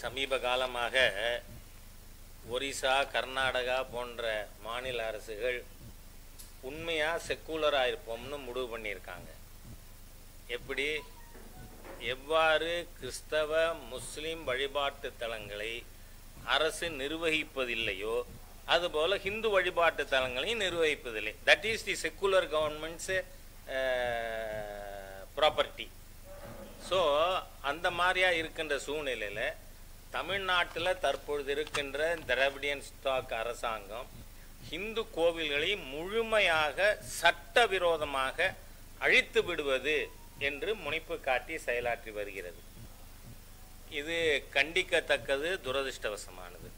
சமீப காலமாக ஒரிசா, கர்நாடகா போன்ற மாநில அரசுகள் உண்மையாக செக்குலராக இருப்போம்னு முடிவு பண்ணியிருக்காங்க. எவ்வாறு கிறிஸ்தவ முஸ்லீம் வழிபாட்டு தலங்களை அரசு நிர்வகிப்பதில்லையோ அதுபோல் ஹிந்து வழிபாட்டு தலங்களையும் நிர்வகிப்பதில்லை. That is the secular government's property. So அந்த மாதிரியாக இருக்கின்ற சூழ்நிலையில் தமிழ்நாட்டில் தற்பொழுது இருக்கின்ற திராவிடியன் ஸ்டாக் அரசாங்கம் ஹிந்து கோவில்களை முழுமையாக சட்டவிரோதமாக அழித்து விடுவது என்று முனைப்பு காட்டி செயலாற்றி வருகிறது. இது கண்டிக்கத்தக்கது, துரதிருஷ்டவசமானது.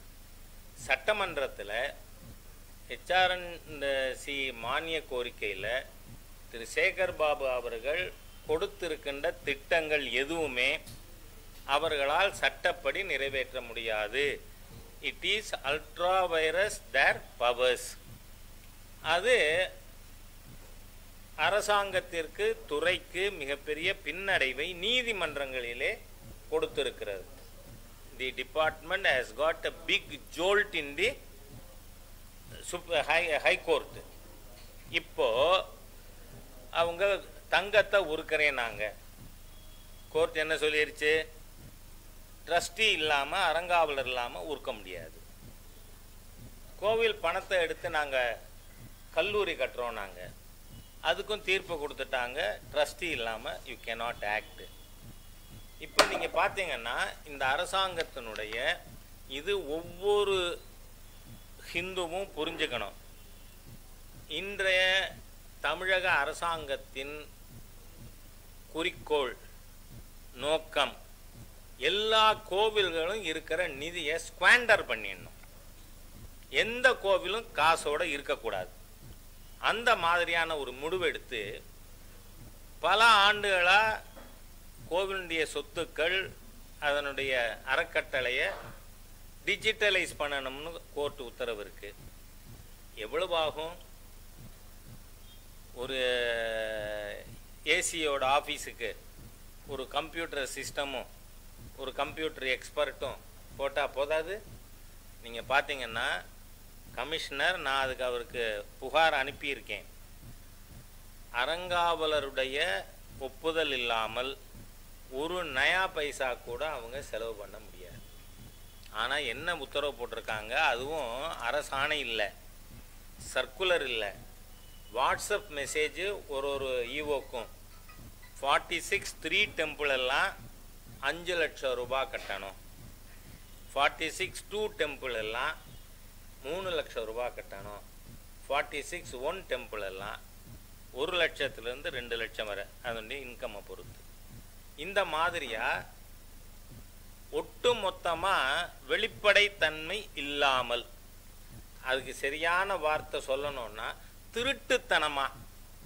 சட்டமன்றத்தில் HRNC மானிய கோரிக்கையில் திரு சேகர் பாபு அவர்கள் கொடுத்திருக்கின்ற திட்டங்கள் எதுவுமே அவர்களால் சட்டப்படி நிறைவேற்ற முடியாது. It is ultra vires their powers. அது அரசாங்கத்திற்கு, துறைக்கு மிகப்பெரிய பின்னடைவை நீதிமன்றங்களிலே கொடுத்திருக்கிறது. The department has got a big jolt in the high court. இப்போ அவங்க தங்கத்தை உருக்கிறேனாங்க. கோர்ட் என்ன சொல்லிருச்சு? ட்ரஸ்டி இல்லாமல், அறங்காவலர் இல்லாமல் உருக்க முடியாது. கோவில் பணத்தை எடுத்து நாங்கள் கல்லூரி கட்டுறோம், நாங்கள் அதுக்கும் தீர்ப்பு கொடுத்துட்டாங்க. ட்ரஸ்டி இல்லாமல் யூ கேனாட் ஆக்ட். இப்போ நீங்கள் பார்த்தீங்கன்னா இந்த அரசாங்கத்தினுடைய இது ஒவ்வொரு ஹிந்துவும் புரிஞ்சுக்கணும். இன்றைய தமிழக அரசாங்கத்தின் குறிக்கோள், நோக்கம் எல்லா கோவில்களும் இருக்கிற நிதியை ஸ்குவாண்டர் பண்ணிடணும். எந்த கோவிலும் காசோடு இருக்கக்கூடாது. அந்த மாதிரியான ஒரு முடிவெடுத்து பல ஆண்டுகளாக கோவிலுடைய சொத்துக்கள், அதனுடைய அறக்கட்டளையை டிஜிட்டலைஸ் பண்ணணும்னு கோர்ட்டு உத்தரவு இருக்கு. எவ்வளவு ஆகும்? ஒரு ஏசியோட ஆஃபீஸுக்கு ஒரு கம்ப்யூட்டர் சிஸ்டமும் ஒரு கம்ப்யூட்டர் எக்ஸ்பர்ட்டும் போட்டால் போதாது. நீங்கள் பார்த்தீங்கன்னா கமிஷனர், நான் அதுக்கு அவருக்கு புகார் அனுப்பியிருக்கேன். அறங்காவலருடைய ஒப்புதல் இல்லாமல் ஒரு நயா பைசா கூட அவங்க செலவு பண்ண முடியாது. ஆனால் என்ன உத்தரவு போட்டிருக்காங்க? அதுவும் அரசாணை இல்லை, சர்க்குலர் இல்லை, வாட்ஸ்அப் மெசேஜ் ஒரு ஈவோக்கும் 46 டெம்பிள் எல்லாம் 5 லட்சம் ரூபாய் கட்டணும். 46 டெம்பிள் எல்லாம் 3 லட்சம் ரூபாய் கட்டணும். 46 டெம்பிள் எல்லாம் 1 லட்சத்துலேருந்து 2 லட்சம் வரை, அதனுடைய இன்கம்மை பொறுத்து. இந்த மாதிரியாக ஒட்டு மொத்தமாக வெளிப்படைத்தன்மை இல்லாமல், அதுக்கு சரியான வார்த்தை சொல்லணும்னா திருட்டுத்தனமாக,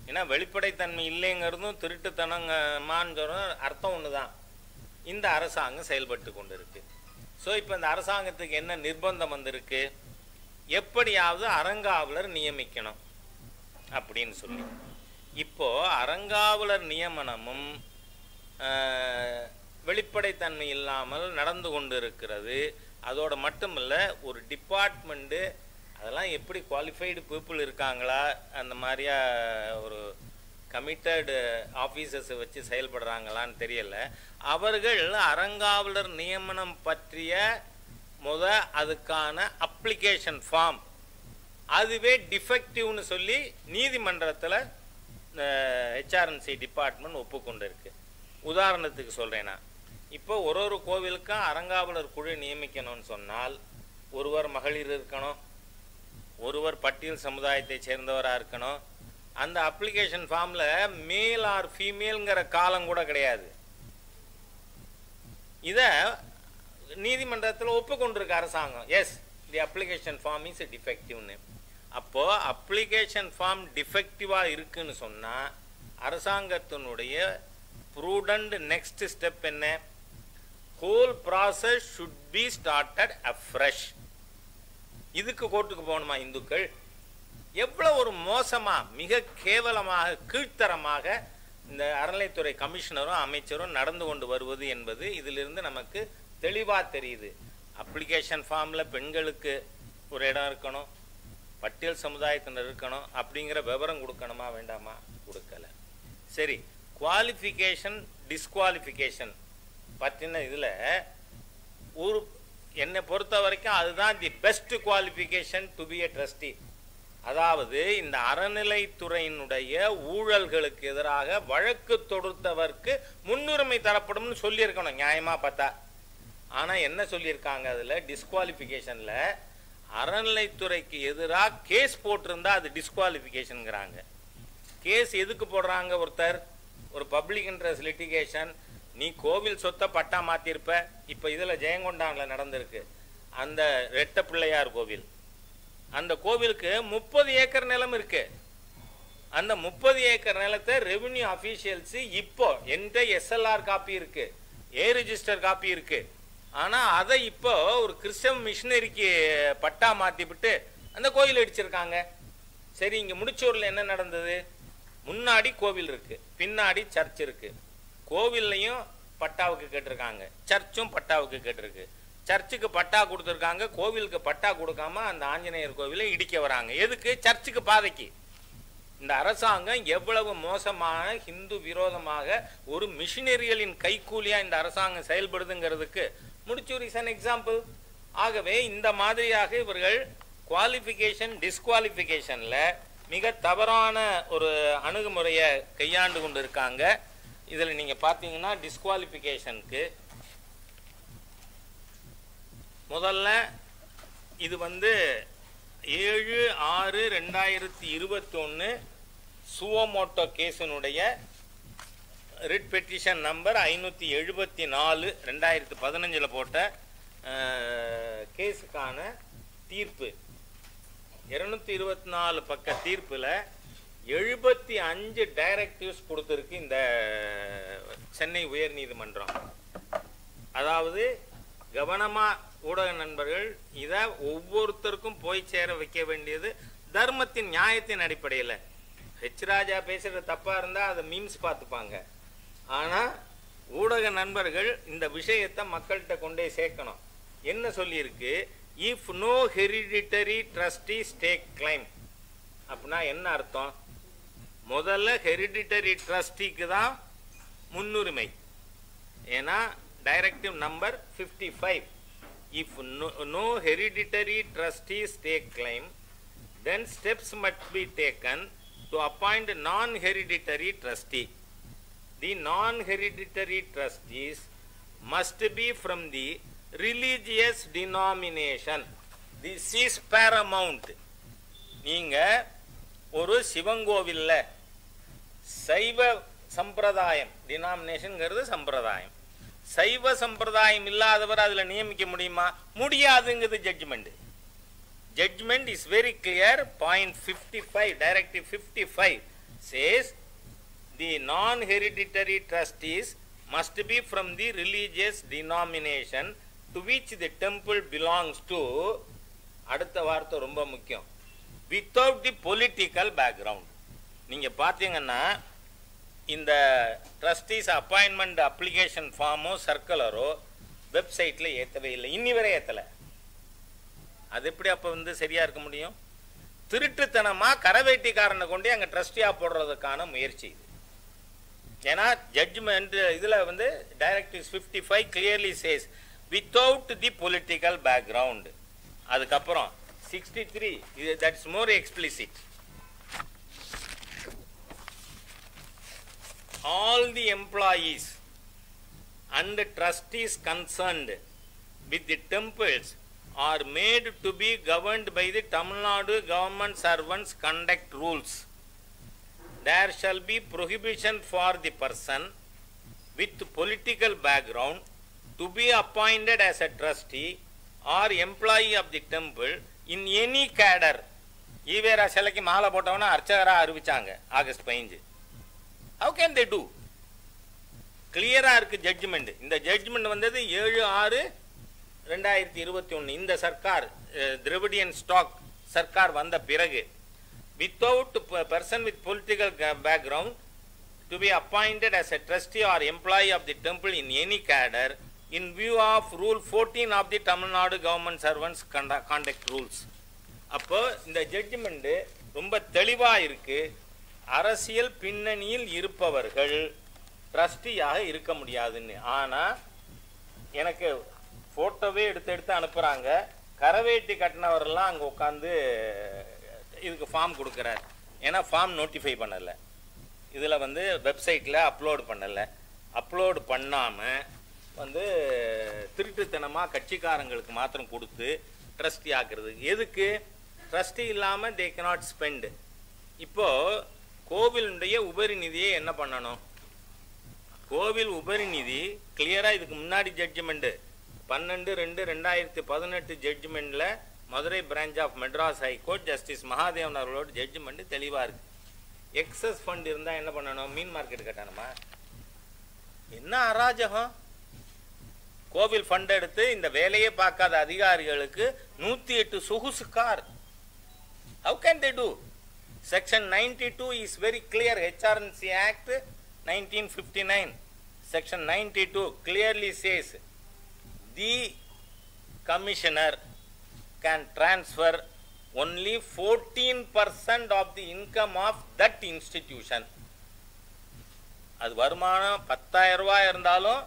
ஏன்னா வெளிப்படைத்தன்மை இல்லைங்கிறதும் திருட்டுத்தனமான்னு அர்த்தம் ஒன்று தான், இந்த அரசாங்கம் செயல்பட்டு கொண்டு இருக்கு. ஸோ இப்போ இந்த அரசாங்கத்துக்கு என்ன நிர்பந்தம் வந்திருக்கு? எப்படியாவது அறங்காவலர் நியமிக்கணும் அப்படின்னு சொல்லி. இப்போ அறங்காவலர் நியமனமும் வெளிப்படைத்தன்மை இல்லாமல் நடந்து கொண்டு இருக்கிறது. அதோடு மட்டுமில்ல, ஒரு டிபார்ட்மெண்ட்டு அதெல்லாம் எப்படி குவாலிஃபைடு பீப்புள் இருக்காங்களா, அந்த மாதிரியா ஒரு கமிட்டட் ஆஃபீஸர்ஸை வச்சு செயல்படுறாங்களான்னு தெரியல. அவர்கள் அறங்காவலர் நியமனம் பற்றிய அதுக்கான அப்ளிகேஷன் ஃபார்ம் அதுவே டிஃபெக்டிவ்னு சொல்லி நீதிமன்றத்தில் HRNC டிபார்ட்மெண்ட் ஒப்புக்கொண்டு இருக்கு. உதாரணத்துக்கு சொல்கிறேன்னா, இப்போ ஒரு கோவிலுக்கும் அறங்காவலர் குழு நியமிக்கணும்னு சொன்னால் ஒருவர் மகளிர் இருக்கணும், ஒருவர் பட்டியல் சமுதாயத்தை சேர்ந்தவராக இருக்கணும். அந்த அப்ளிகேஷன் ஃபார்மில் மேல் ஆர் ஃபீமேல்ங்கிற காலம் கூட கிடையாது. இதை நீதிமன்றத்தில் ஒப்புக்கொண்டிருக்க அரசாங்கம், as the application form is டிஃபெக்டிவ்னு. அப்போது அப்ளிகேஷன் ஃபார்ம் டிஃபெக்டிவாக இருக்குன்னு சொன்னால் அரசாங்கத்தினுடைய ப்ரூடண்ட் நெக்ஸ்ட் ஸ்டெப் என்ன? Whole process should be started afresh. இதுக்கு கோர்ட்டுக்கு போகணுமா இந்துக்கள்? எவ்வளோ ஒரு மோசமாக, மிக கேவலமாக, கீழ்த்தரமாக இந்த அறநிலைத்துறை கமிஷனரும் அமைச்சரும் நடந்து கொண்டு வருவது என்பது இதிலிருந்து நமக்கு தெளிவா தெரியுது. அப்ளிகேஷன் ஃபார்ம்ல பெண்களுக்கு ஒரு இடம் இருக்கணும், பட்டியல் சமுதாயத்தினர் இருக்கணும் அப்படிங்கிற விவரம் கொடுக்கணுமா வேண்டாமா? கொடுக்கல. சரி, குவாலிஃபிகேஷன் டிஸ்குவாலிஃபிகேஷன் பற்றின இதில் ஒரு என்னை பொறுத்த வரைக்கும் அதுதான் the best qualification to be a trustee. அதாவது இந்த அறநிலைத்துறையினுடைய ஊழல்களுக்கு எதிராக வழக்கு தொடுத்தவர்க்கு முன்னுரிமை தரப்படும்னு சொல்லியிருக்கணும் நியாயமாக பார்த்தா. ஆனால் என்ன சொல்லியிருக்காங்க அதில் டிஸ்குவாலிஃபிகேஷனில், அறநிலைத்துறைக்கு எதிராக கேஸ் போட்டிருந்தா அது டிஸ்குவாலிஃபிகேஷனுங்கிறாங்க. கேஸ் எதுக்கு போடுறாங்க? ஒருத்தர் ஒரு பப்ளிக் இன்ட்ரெஸ்ட் லிட்டிகேஷன், நீ கோவில் சொத்தை பட்டா மாற்றிருப்ப. இப்போ இதில் ஜெயங்கொண்டானில் நடந்திருக்கு, அந்த ரெட்ட பிள்ளையார் கோவில். அந்த கோவிலுக்கு 30 ஏக்கர் நிலம் இருக்கு. அந்த 30 ஏக்கர் நிலத்தை ரெவென்யூ அஃபீஷியல்ஸ் இப்போ என்கிட்ட SLR காப்பி இருக்கு, ரெஜிஸ்டர் காப்பி இருக்கு. ஆனால் அதை இப்போ ஒரு கிறிஸ்தவ மிஷினரிக்கு பட்டா மாற்றிவிட்டு அந்த கோயில் அடிச்சிருக்காங்க. சரி, இங்கே முடிச்சூரில் என்ன நடந்தது? முன்னாடி கோவில் இருக்கு, பின்னாடி சர்ச் இருக்கு. கோவில்லையும் பட்டாவுக்கு கேட்டிருக்காங்க, சர்ச்சும் பட்டாவுக்கு கேட்டிருக்கு. சர்ச்சுக்கு பட்டா கொடுத்துருக்காங்க, கோவிலுக்கு பட்டா கொடுக்காம அந்த ஆஞ்சநேயர் கோவிலை இடிக்க வராங்க. எதுக்கு? சர்ச்சுக்கு பாதைக்கு. இந்த அரசாங்கம் எவ்வளவு மோசமான ஹிந்து விரோதமாக ஒரு மிஷினரிகளின் கைக்கூலியா இந்த அரசாங்கம் செயல்படுதுங்கிறதுக்கு முடிச்சூர் இஸ் அன் எக்ஸாம்பிள். ஆகவே இந்த மாதிரியாக இவர்கள் குவாலிஃபிகேஷன் டிஸ்குவாலிஃபிகேஷன்ல மிக தவறான ஒரு அணுகுமுறையை கையாண்டு கொண்டு இருக்காங்க. இதில் நீங்க பார்த்தீங்கன்னா டிஸ்குவாலிஃபிகேஷனுக்கு முதல்ல இது 7/6/2021 சுவோமோட்டோ கேஸினுடைய ரிட் பெட்டிஷன் நம்பர் 574 2015 போட்ட கேஸுக்கான தீர்ப்பு. 224 பக்க தீர்ப்பில் 75 டைரக்டிவ்ஸ் கொடுத்துருக்கு இந்த சென்னை உயர் நீதிமன்றம். அதாவது கவனமா ஊடக நண்பர்கள் இதை ஒவ்வொருத்தருக்கும் போய் சேர வைக்க வேண்டியது தர்மத்தின் நியாயத்தின் அடிப்படையில். ஹெச் ராஜா பேசுறது தப்பா இருந்தா அதை மீம்ஸ் பார்த்துப்பாங்க. ஆனா ஊடக நண்பர்கள் இந்த விஷயத்தை மக்கள்கிட்ட கொண்டே சேர்க்கணும். என்ன சொல்லியிருக்கு? If no hereditary trustees take claim அப்படின்னா என்ன அர்த்தம்? முதல்ல ஹெரிடிட்டரி ட்ரஸ்டிக்கு தான் முன்னுரிமை. ஏன்னா directive number 55, if no hereditary trustees take claim, then steps must be taken to appoint non-hereditary trustee. The non-hereditary trustees must be from the religious denomination. This is paramount. நீங்க ஒரு சிவங்கோவில்ல சைவ சம்பிரதாயம், டினாமினேஷன்ங்கிறது சம்பிரதாயம், சைவ சம்பிரதாயம் இல்லாதவர் அதுல நியமிக்க முடியுமா? முடியாதுங்கிறது judgment. Judgment is very clear. Point 55, directive 55 says the non-hereditary trustees must be from the religious denomination to which the temple belongs to. அடுத்த வார்த்தை ரொம்ப முக்கியம், without the political background. நீங்க பாத்தீங்கன்னா இந்த ட்ரஸ்டீஸ் அப்பாயின்மெண்ட் அப்ளிகேஷன் ஃபார்மோ சர்க்குலரோ வெப்சைட்டில் ஏற்றவே இல்லை, இன்னி வரை ஏற்றலை. அது எப்படி அப்போ சரியா இருக்க முடியும்? திருட்டுத்தனமாக கரவேட்டிக்காரனை கொண்டு அங்கே ட்ரஸ்டியாக போடுறதுக்கான முயற்சி இது. ஏன்னா ஜட்ஜ்மெண்ட் இதில் directives 55 clearly chase without the political background. அதுக்கப்புறம் 63, that's more explicit. All the employees and the trustees concerned with the temples are made to be governed by the Tamil Nadu government servants conduct rules. There shall be prohibition for the person with political background to be appointed as a trustee or employee of the temple in any cadre. Evera சிலைக்கு மாலை போட்டவனா அர்ச்சகராக அறிவிச்சாங்க August 15. How can they do? கிளியரா இருக்கு judgement. இந்த judgement 7/6/2021 இந்த Sarkar Dravidian stock Sarkar வந்த பிறகு without person with political background to be appointed as a trustee or employee of the temple in any cadre in view of Rule 14 of the Tamil Nadu Government Servants Conduct Rules. அப்போ இந்த judgement ரொம்ப தெளிவா இருக்கு. அரசியல் பின்னணியில் இருப்பவர்கள் ட்ரஸ்டியாக இருக்க முடியாதுன்னு. ஆனா எனக்கு போட்டோவே எடுத்து அனுப்புறாங்க. கரவேட்டி கட்டினவரெல்லாம் அங்கே உட்காந்து இதுக்கு ஃபார்ம் கொடுக்குறாரு. ஏன்னா ஃபார்ம் நோட்டிஃபை பண்ணலை, இதில் வந்து வெப்சைட்டில் அப்லோடு பண்ணலை. அப்லோடு பண்ணாமல் வந்து திருட்டுத்தனமாக கட்சிக்காரங்களுக்கு மாத்திரம் கொடுத்து ட்ரஸ்டி ஆக்குறது. எதுக்கு? ட்ரஸ்டி இல்லாமல் தே cannot spend. இப்போது கோவிலுடைய உபரி நிதியை என்ன பண்ணணும்? கோவில் உபரி நிதி கிளியராக இதுக்கு முன்னாடி ஜட்ஜ்மெண்ட்டு 12/2/2018 ஜட்ஜ்மெண்ட்டில் Madurai branch of Madras high court justice Mahadevan அவர்களோட ஜட்ஜ்மெண்ட் தெளிவாக இருக்குது. எக்ஸஸ் ஃபண்ட் இருந்தால் என்ன பண்ணணும்? மீன் மார்க்கெட் கட்டணுமா? என்ன அராஜகம்! கோவில் ஃபண்ட் எடுத்து இந்த வேலையே பார்க்காத அதிகாரிகளுக்கு 108 சொகுசு car. How can they do? Section 92 is very clear. HRNC Act 1959 Section 92 clearly says the commissioner can transfer only 14% of the income of that institution. அது வருமானம் 10,000 ரூபாய் இருந்தாலும்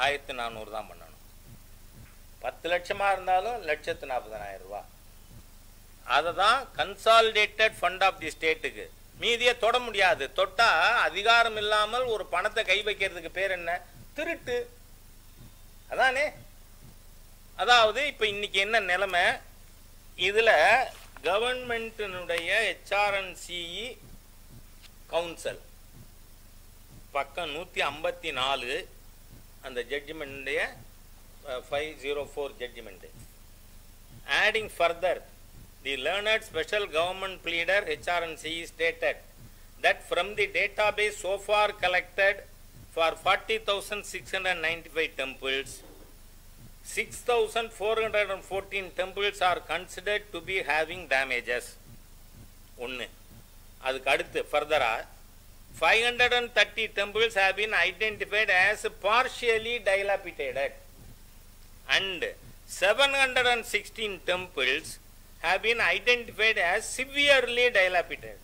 1,400 தான் பண்ணணும். 10 லட்சமா இருந்தாலும் 1,40,000 ரூபாய். அதை தான் கன்சாலிடேட்டட் ஃபண்ட் ஆஃப் தி ஸ்டேட்டுக்கு. மீதியை தொட முடியாது. தொட்டா அதிகாரம் இல்லாமல் ஒரு பணத்தை கை வைக்கிறதுக்கு பேர் என்ன? திருட்டு. அதானே? அதாவது இப்போ இன்னைக்கு என்ன நிலைமை? இதில் கவர்மெண்ட்டினுடைய HRNCE கவுன்சில் பக்கம் 154 அந்த ஜட்ஜ்மெண்ட்டுடைய 504 ஜட்ஜ்மெண்ட். Adding further, the learned special government pleader HRNCE stated that from the database so far collected for 40,695 temples, 6,414 temples are considered to be having damages. ஒன்று. அதுக்கு அடுத்து ஃபர்தரா 530 temples have been identified as partially dilapidated and 716 temples have been identified as severely dilapidated,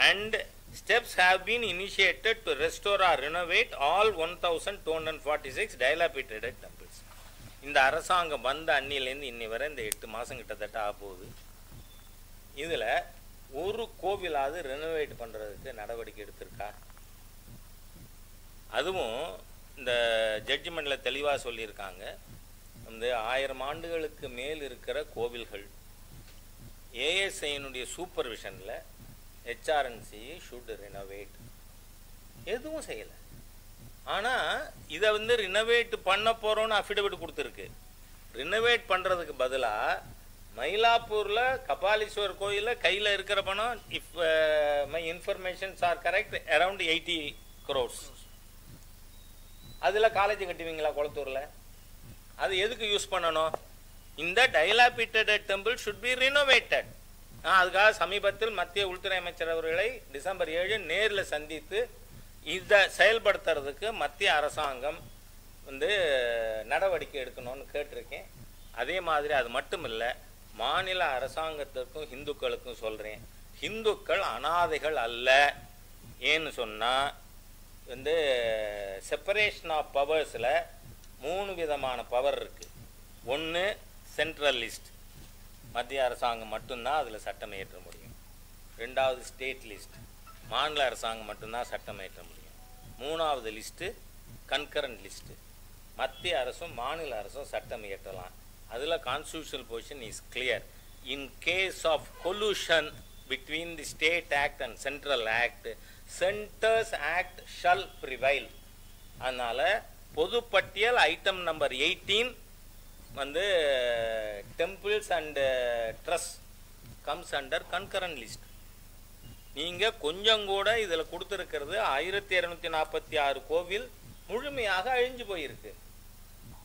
and steps have been initiated to restore or renovate all 1,246 dilapidated temples. இந்த அரசாங்கம் வந்த அன்னிலேருந்து இன்னி வரை இந்த 8 மாதம் கிட்டத்தட்ட ஆக போகுது. இதில் ஒரு கோவிலாவது ரெனோவேட் பண்ணுறதுக்கு நடவடிக்கை எடுத்திருக்கா? அதுவும் இந்த ஜட்ஜ்மெண்ட்டில் தெளிவாக சொல்லியிருக்காங்க. இந்த 1000 ஆண்டுகளுக்கு மேல் இருக்கிற கோவில்கள் ஏஎஸ்ஐனுடைய சூப்பர்விஷனில் HRNCE ஷுட் ரெனோவேட். எதுவும் செய்யலை. ஆனால் இதை வந்து ரினோவேட் பண்ண போகிறோன்னு அஃபிடவிட் கொடுத்துருக்கு. ரினோவேட் பண்ணுறதுக்கு பதிலாக மயிலாப்பூரில் கபாலீஸ்வரர் கோயிலில் கையில் இருக்கிற பணம், if my informations are correct, around 80 crores. அதில் காலேஜ் கட்டுவீங்களா குளத்தூரில்? அது எதுக்கு யூஸ் பண்ணணும்? இந்த டைலாபிட்டட் டெம்பிள் ஷுட் பி ரினோவேட்டட். அதுக்காக சமீபத்தில் மத்திய உள்துறை அமைச்சர் அவர்களை டிசம்பர் 7 நேரில் சந்தித்து இதை செயல்படுத்துறதுக்கு மத்திய அரசாங்கம் வந்து நடவடிக்கை எடுக்கணும்னு கேட்டிருக்கேன். அதே மாதிரி அது மட்டும் இல்லை, மாநில அரசாங்கத்திற்கும் இந்துக்களுக்கும் சொல்கிறேன், இந்துக்கள் அனாதைகள் அல்ல. ஏன்னு சொன்னால் வந்து செப்பரேஷன் ஆஃப் பவர்ஸில் 3 விதமான பவர் இருக்குது. ஒன்று சென்ட்ரல் லிஸ்ட், மத்திய அரசாங்கம் மட்டும்தான் அதில் சட்டம் இயற்ற முடியும். 2வது ஸ்டேட் லிஸ்ட், மாநில அரசாங்கம் மட்டும்தான் சட்டம் இயற்ற முடியும். 3வது லிஸ்ட்டு கன்கரண்ட் லிஸ்ட்டு, மத்திய அரசும் மாநில அரசும் சட்டம் இயற்றலாம். அதில் constitutional position is clear. In case of collusion between the state act and central act, centre's act shall prevail. அதனால் பொதுப்பட்டியல் ஐட்டம் நம்பர் 18 வந்து temples and trust comes under concurrent list. நீங்கள் கொஞ்சம் கூட இதில் கொடுத்துருக்கிறது 1246 கோவில் முழுமையாக அழிஞ்சு போயிருக்கு.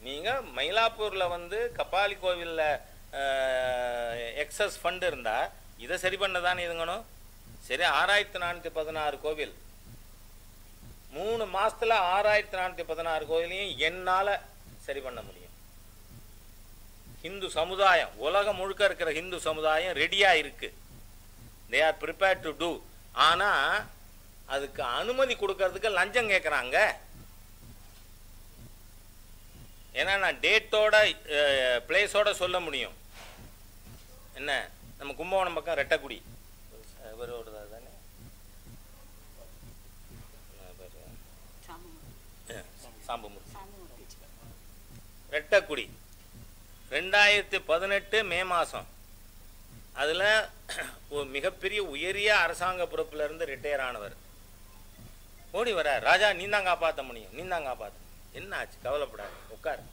நீங்கள் மயிலாப்பூரில் வந்து கபாலி கோவிலில் எக்ஸஸ் ஃபண்டு இருந்தால் இதை சரி பண்ண தானே இதுங்கணும். சரி, 6416 கோவில், 3 மாதத்தில் 6416 கோவிலையும் என்னால் சரி பண்ண முடியும். ஹிந்து சமுதாயம், உலகம் முழுக்க இருக்கிற ஹிந்து சமுதாயம் ரெடியா இருக்கு. They are prepared to do. ஆனா அதுக்கு அனுமதி கொடுக்கறதுக்கு லஞ்சம் கேட்குறாங்க. ஏன்னா நான் டேட்டோட பிளேஸோட சொல்ல முடியும். என்ன, நம்ம கும்பகோணம் பக்கம் ரெட்டக்குடி தானே, ரெட்டக்குடி 2018 மே மாதம் அதில் ஒரு மிகப்பெரிய உயரிய அரசாங்க பொறுப்பில் இருந்து ரிட்டையர் ஆனவர் ஓடி வர, ராஜா நீ தான் காப்பாற்ற முடியும், நீ தான் காப்பாற்ற. என்ன ஆச்சு, கவலைப்படாது, உட்கார்.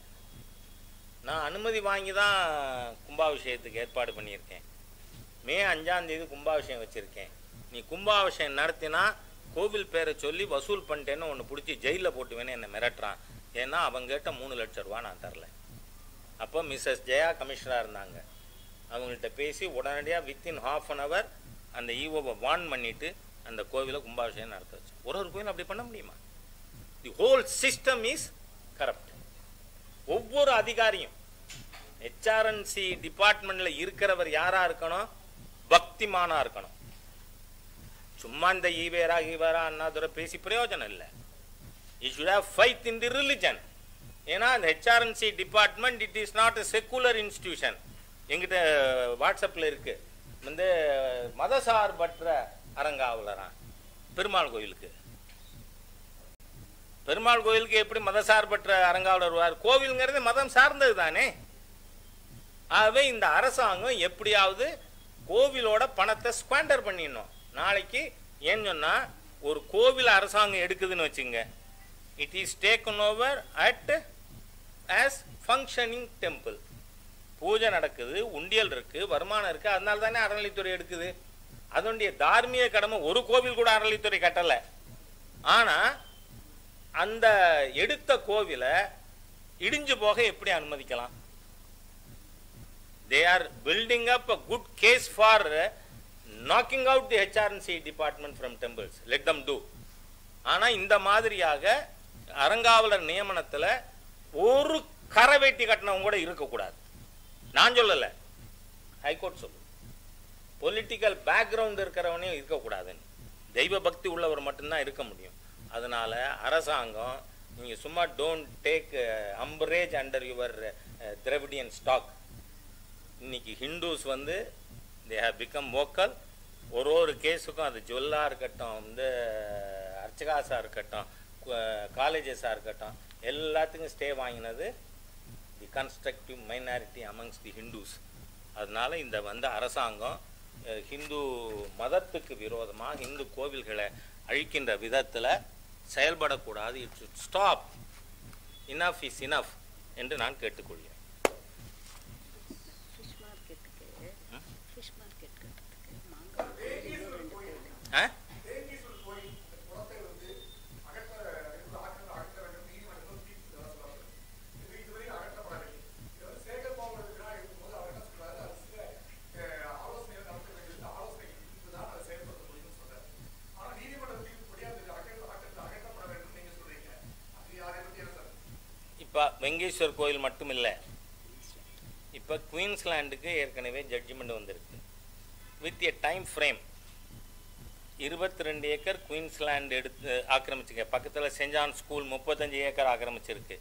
நான் அனுமதி வாங்கி தான் கும்பாபிஷேகத்துக்கு ஏற்பாடு பண்ணியிருக்கேன். மே 5ஆம் தேதி கும்பாபிஷேகம் வச்சுருக்கேன். நீ கும்பாபிஷேகம் நடத்தினா கோவில் பேரை சொல்லி வசூல் பண்ணிட்டேன்னு ஒன்று பிடிச்சி ஜெயிலில் போட்டுவேன்னு என்னை மிரட்டுறான். ஏன்னா அவங்க கேட்ட 3 லட்சம் ரூபா நான் தரல. அப்போ மிஸ்ஸஸ் ஜெயா கமிஷனராக இருந்தாங்க. அவங்கள்ட்ட பேசி உடனடியாக வித்தின் ½ அன் ஹவர் அந்த ஈஓவை வார்ன் பண்ணிவிட்டு அந்த கோவிலை கும்பாபிஷேகம் நடத்த வச்சு. ஒரு கோவில் அப்படி பண்ண முடியுமா? The whole system is corrupt. ஒவ்வொரு அதிகாரியும் ஹெச்ஆர்என்சி டிபார்ட்மெண்ட்டில் இருக்கிறவர் யாராக இருக்கணும்? பக்திமானாக இருக்கணும். சும்மா இந்த ஈவேரா அண்ணாதுரை பேசி பிரயோஜனம் இல்லை. You should have faith in the religion. ஏன்னா அந்த HRNC department it is not a secular institution. எங்கிட்ட வாட்ஸ்அப்பில் இருக்கு, வந்து மதசார்பற்ற அறங்காவலரா பெருமாள் கோயிலுக்கு. பெருமாள் கோயிலுக்கு எப்படி மதசார்பற்ற அறங்காவலர் வருவார்? கோவிலுங்கிறது மதம் சார்ந்தது தானே. ஆகவே இந்த அரசாங்கம் எப்படியாவது கோவிலோட பணத்தை ஸ்குவாண்டர் பண்ணிடணும். நாளைக்கு ஏன்னு சொன்னா ஒரு கோவில் அரசாங்கம் எடுக்குதுன்னு வச்சுங்க, it is taken over as functioning temple. பூஜை நடக்குது, உண்டியல் இருக்கு, வருமானம் இருக்கு, அதனால தானே அறநிலைத்துறை எடுக்குது. அதனுடைய தார்மீக கடமை ஒரு கோவில் கூட அறநிலைத்துறை கட்டல. ஆனா அந்த எடுத்த கோவிலை இடிஞ்சு போக எப்படி அனுமதிக்கலாம்? they are building up a good case for knocking out the HRNC department from temples. let them do. ஆனா இந்த மாதிரியாக அறங்காவலர் நியமனத்துல ஒரு கரவேட்டி கட்டணம் கூட இருக்கக்கூடாது. நான் சொல்லல, ஹைகோர்ட் சொல்லு. பொலிட்டிக்கல் பேக்ரவுண்ட் இருக்கிறவனையும் இருக்கக்கூடாதுன்னு. தெய்வ பக்தி உள்ளவர் மட்டும்தான் இருக்க முடியும். அதனால அரசாங்கம் நீங்க சும்மா don't take umbrage under your Dravidian stock. இன்னைக்கு ஹிந்துஸ் வந்து தே ஹேவ் பிகம் வோக்கல். ஒரு கேஸுக்கும் அது ஜுவல்லா இருக்கட்டும், வந்து அர்ச்சகாஸா இருக்கட்டும், காலேஜஸாக இருக்கட்டும், எல்லாத்துக்கும் ஸ்டே வாங்கினது தி கன்ஸ்ட்ரக்டிவ் மைனாரிட்டி அமங்ஸ் தி ஹிந்துஸ். அதனால இந்த வந்து அரசாங்கம் ஹிந்து மதத்துக்கு விரோதமாக ஹிந்து கோவில்களை அழிக்கின்ற விதத்தில் செயல்படக்கூடாது. It should stop. Enough is enough என்று நான் கேட்டுக்கொள்கிறேன். இப்போ வெங்கேஸ்வர் கோயில் மட்டும் இல்லை, இப்போ குயின்ஸ்லாண்டுக்கு ஏற்கனவே ஜட்ஜ்மெண்ட் வந்திருக்கு. With a time frame 22 acre Queensland எடுத்து ஆக்கிரமிச்சுக்க. பக்கத்தில் சென்ட் ஜான் ஸ்கூல் 35 ஏக்கர் ஆக்கிரமிச்சிருக்கு.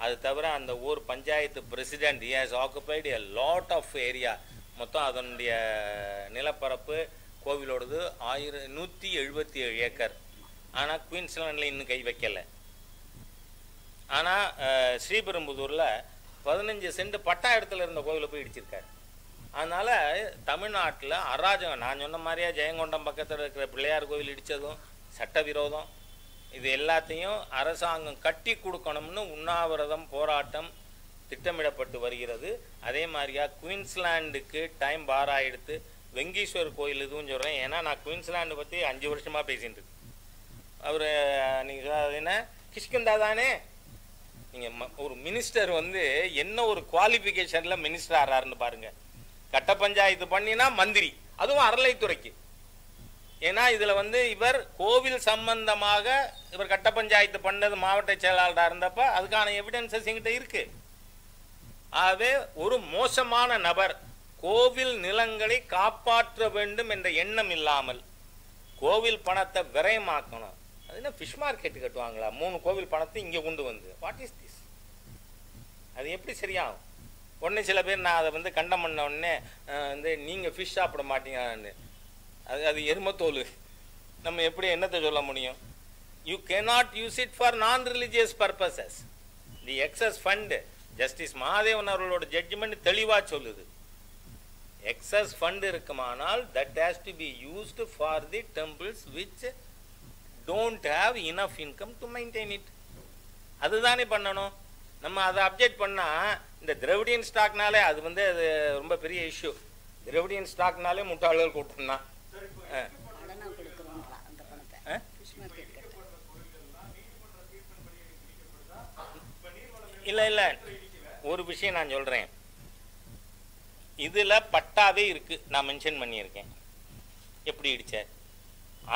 அது தவிர அந்த ஊர் panchayat president he has occupied a lot of area. மொத்தம் அதனுடைய நிலப்பரப்பு கோவிலோடது 177 ஏக்கர். ஆனால் குயின்ஸ்லாண்டில் இன்னும் கை வைக்கலை. ஆனால் ஸ்ரீபெரும்புதூரில் 15 சென்ட் பட்டா இடத்துல இருந்த கோவிலை போய் இடிச்சிருக்காரு. அதனால் தமிழ்நாட்டில் அராஜகம். நான் சொன்ன மாதிரியா ஜெயங்கொண்டம் பக்கத்தில் இருக்கிற பிள்ளையார் கோவில் இடித்ததும் சட்டவிரோதம். இது எல்லாத்தையும் அரசாங்கம் கட்டி கொடுக்கணும்னு உண்ணாவிரதம் போராட்டம் திட்டமிடப்பட்டு வருகிறது. அதே மாதிரியா குயின்ஸ்லாண்டுக்கு டைம் பாரா எடுத்து வெங்கீஸ்வர் கோயில் இதுவும் சொல்கிறேன். ஏன்னா நான் குயின்ஸ்லாண்டு பற்றி 5 வருஷமாக பேசிட்டு இருக்கேன். அவர் நீங்கள் என்ன கிஷ்கிந்தா தானே. நீங்கள் ஒரு மினிஸ்டர் வந்து என்ன ஒரு குவாலிஃபிகேஷனில் மினிஸ்டர் ஆறாருன்னு பாருங்கள். கட்ட பஞ்சாயத்து பண்ணினா மந்திரி, அதுவும் அறநிலைத்துறைக்கு. ஏன்னா இதுல வந்து இவர் கோவில் சம்பந்தமாக இவர் கட்ட பஞ்சாயத்து பண்ணது மாவட்ட செயலாளராக இருந்தப்ப அதுக்கான எவிடன்சஸ் எங்கிட்ட இருக்கு. ஆகவே ஒரு மோசமான நபர் கோவில் நிலங்களை காப்பாற்ற வேண்டும் என்ற எண்ணம் இல்லாமல் கோவில் பணத்தை விரயமாக்கணும். அது என்ன ஃபிஷ் மார்க்கெட் கட்டுவாங்களா? 3 கோவில் பணத்தை இங்கே கொண்டு வந்து வாட் இஸ் திஸ்? அது எப்படி சரியாகும்? உடனே சில பேர் நான் அதை வந்து கண்டம் பண்ண உடனே வந்து நீங்கள் ஃபிஷ் சாப்பிட மாட்டீங்கன்னு, அது எருமத்தோல், நம்ம எப்படி என்னத்தை சொல்ல முடியும்? You cannot use it for non religious purposes. The excess fund, justice Mahadevan அவர்களோட ஜட்ஜ்மெண்ட் தெளிவாக சொல்லுது. எக்ஸஸ் ஃபண்ட் இருக்குமானால் that has to be used for the temples which don't have enough income to maintain it. அதுதானே பண்ணணும். நம்ம அதை object பண்ணால் இந்த திரவிடியன் ஸ்டாக்னாலே அது வந்து அது ரொம்ப பெரிய இஷ்யூ. திரவிடியன் ஸ்டாக்னாலே முட்டாள்கள் கூட்டம் தான். இல்லை இல்லை, ஒரு விஷயம் நான் சொல்கிறேன். இதில் பட்டாவே இருக்குது, நான் மென்ஷன் பண்ணியிருக்கேன் எப்படி இடிச்சார்.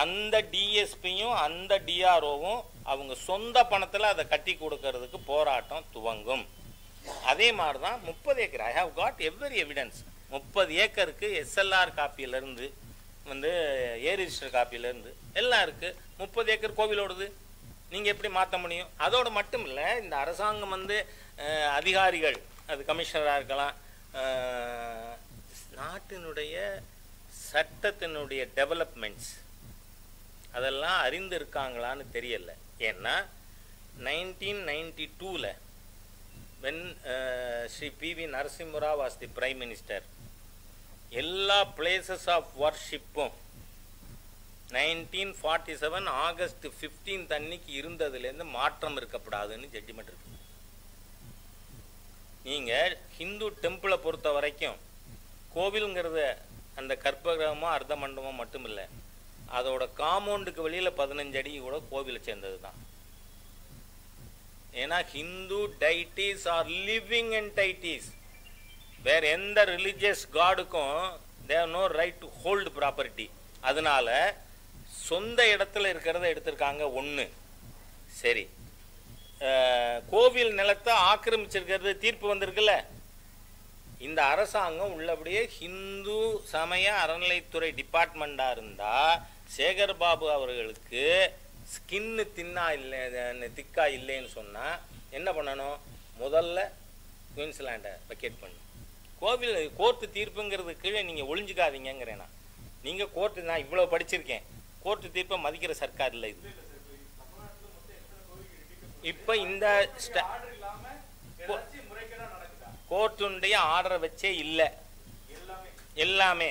அந்த டிஎஸ்பியும் அந்த டிஆர்ஓவும் அவங்க சொந்த பணத்தில் அதை கட்டி கொடுக்கறதுக்கு போராட்டம் துவங்கும். அதே மாதிரி தான் 30 acre, I have got every evidence. 30 ஏக்கருக்கு எஸ்எல்ஆர் காப்பியிலேருந்து வந்து ஏ ரிஜிஸ்டர் காப்பியிலேருந்து எல்லாம் இருக்குது. 30 ஏக்கர் கோவிலோடுது, நீங்கள் எப்படி மாற்ற முடியும்? அதோடு மட்டும் இல்லை, இந்த அரசாங்கம் வந்து அதிகாரிகள், அது கமிஷனராக இருக்கலாம், நாட்டினுடைய சட்டத்தினுடைய டெவலப்மெண்ட்ஸ் அதெல்லாம் அறிந்து இருக்காங்களான்னு தெரியல. ஏன்னா 1992 when Shri PV Narasimha Rao was the prime minister, எல்லா பிளேசஸ் ஆஃப் வர்ஷிப்பும் 1947 ஆகஸ்ட் 15 அன்னைக்கு இருந்ததுலேருந்து மாற்றம் இருக்கப்படாதுன்னு ஜட்ஜ்மெண்ட் இருக்கு. நீங்கள் ஹிந்து டெம்பிளை பொறுத்த வரைக்கும் கோவிலுங்கிறத அந்த கற்பகிரகமோ அர்த்த மண்டபமோ மட்டும் இல்லை, அதோட காம்பவுண்டுக்கு வெளியில் 15 அடி கூட கோவிலை சேர்ந்தது தான். ஏன்னா Hindu deities are living entities. வேற எந்த ரிலிஜியஸ் காடுக்கும் they have no right to hold property. அதனால சொந்த இடத்துல இருக்கிறத எடுத்திருக்காங்க. ஒன்று சரி, கோவில் நிலத்தை ஆக்கிரமிச்சிருக்கிறது தீர்ப்பு வந்திருக்குல்ல. இந்த அரசாங்கம் உள்ளபடியே ஹிந்து சமய அறநிலைத்துறை டிபார்ட்மெண்ட்டாக இருந்தால் சேகர் பாபு அவர்களுக்கு ஸ்கின்னு திக்கா இல்லைன்னு சொன்னால் என்ன பண்ணணும்? முதல்ல குயின்ஸ்லாண்டை வெக்கேட் பண்ணணும். கோவில் கோர்ட்டு தீர்ப்புங்கிறது கீழே நீங்கள் ஒளிஞ்சிக்காதீங்கிறேன்னா, நீங்கள் கோர்ட்டு, நான் இவ்வளோ படிச்சிருக்கேன், கோர்ட்டு தீர்ப்பை மதிக்கிற சர்க்கார் இல்லை இது. இப்போ இந்த கோர்ட்டுடைய ஆர்டரை வச்சே இல்லை எல்லாமே.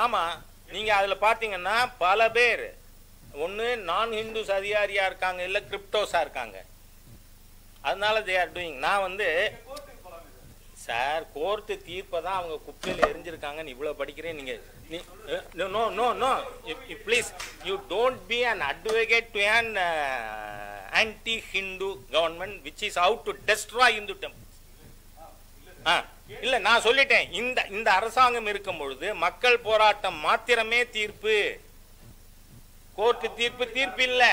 ஆமாம், நீங்கள் அதில் பார்த்தீங்கன்னா பல பேர் ஒன்று நான் ஹிந்துஸ் அதிகாரியாக இருக்காங்க, இல்லை கிரிப்டோஸாக இருக்காங்க. அதனால தே ஆர் டூயிங். நான் வந்து சார் கோர்ட்டு தீர்ப்பை தான் அவங்க குப்பையில் எரிஞ்சிருக்காங்கன்னு இவ்வளோ படிக்கிறேன். நீங்கள் no no no please, you don't be an advocate to an anti-Hindu government which is out to destroy Hindu temples. இல்லை, நான் சொல்லிட்டேன், இந்த அரசாங்கம் இருக்கும் பொழுது மக்கள் போராட்டம் மாத்திரமே தீர்ப்பு, கோர்ட்டு தீர்ப்பு இல்லை.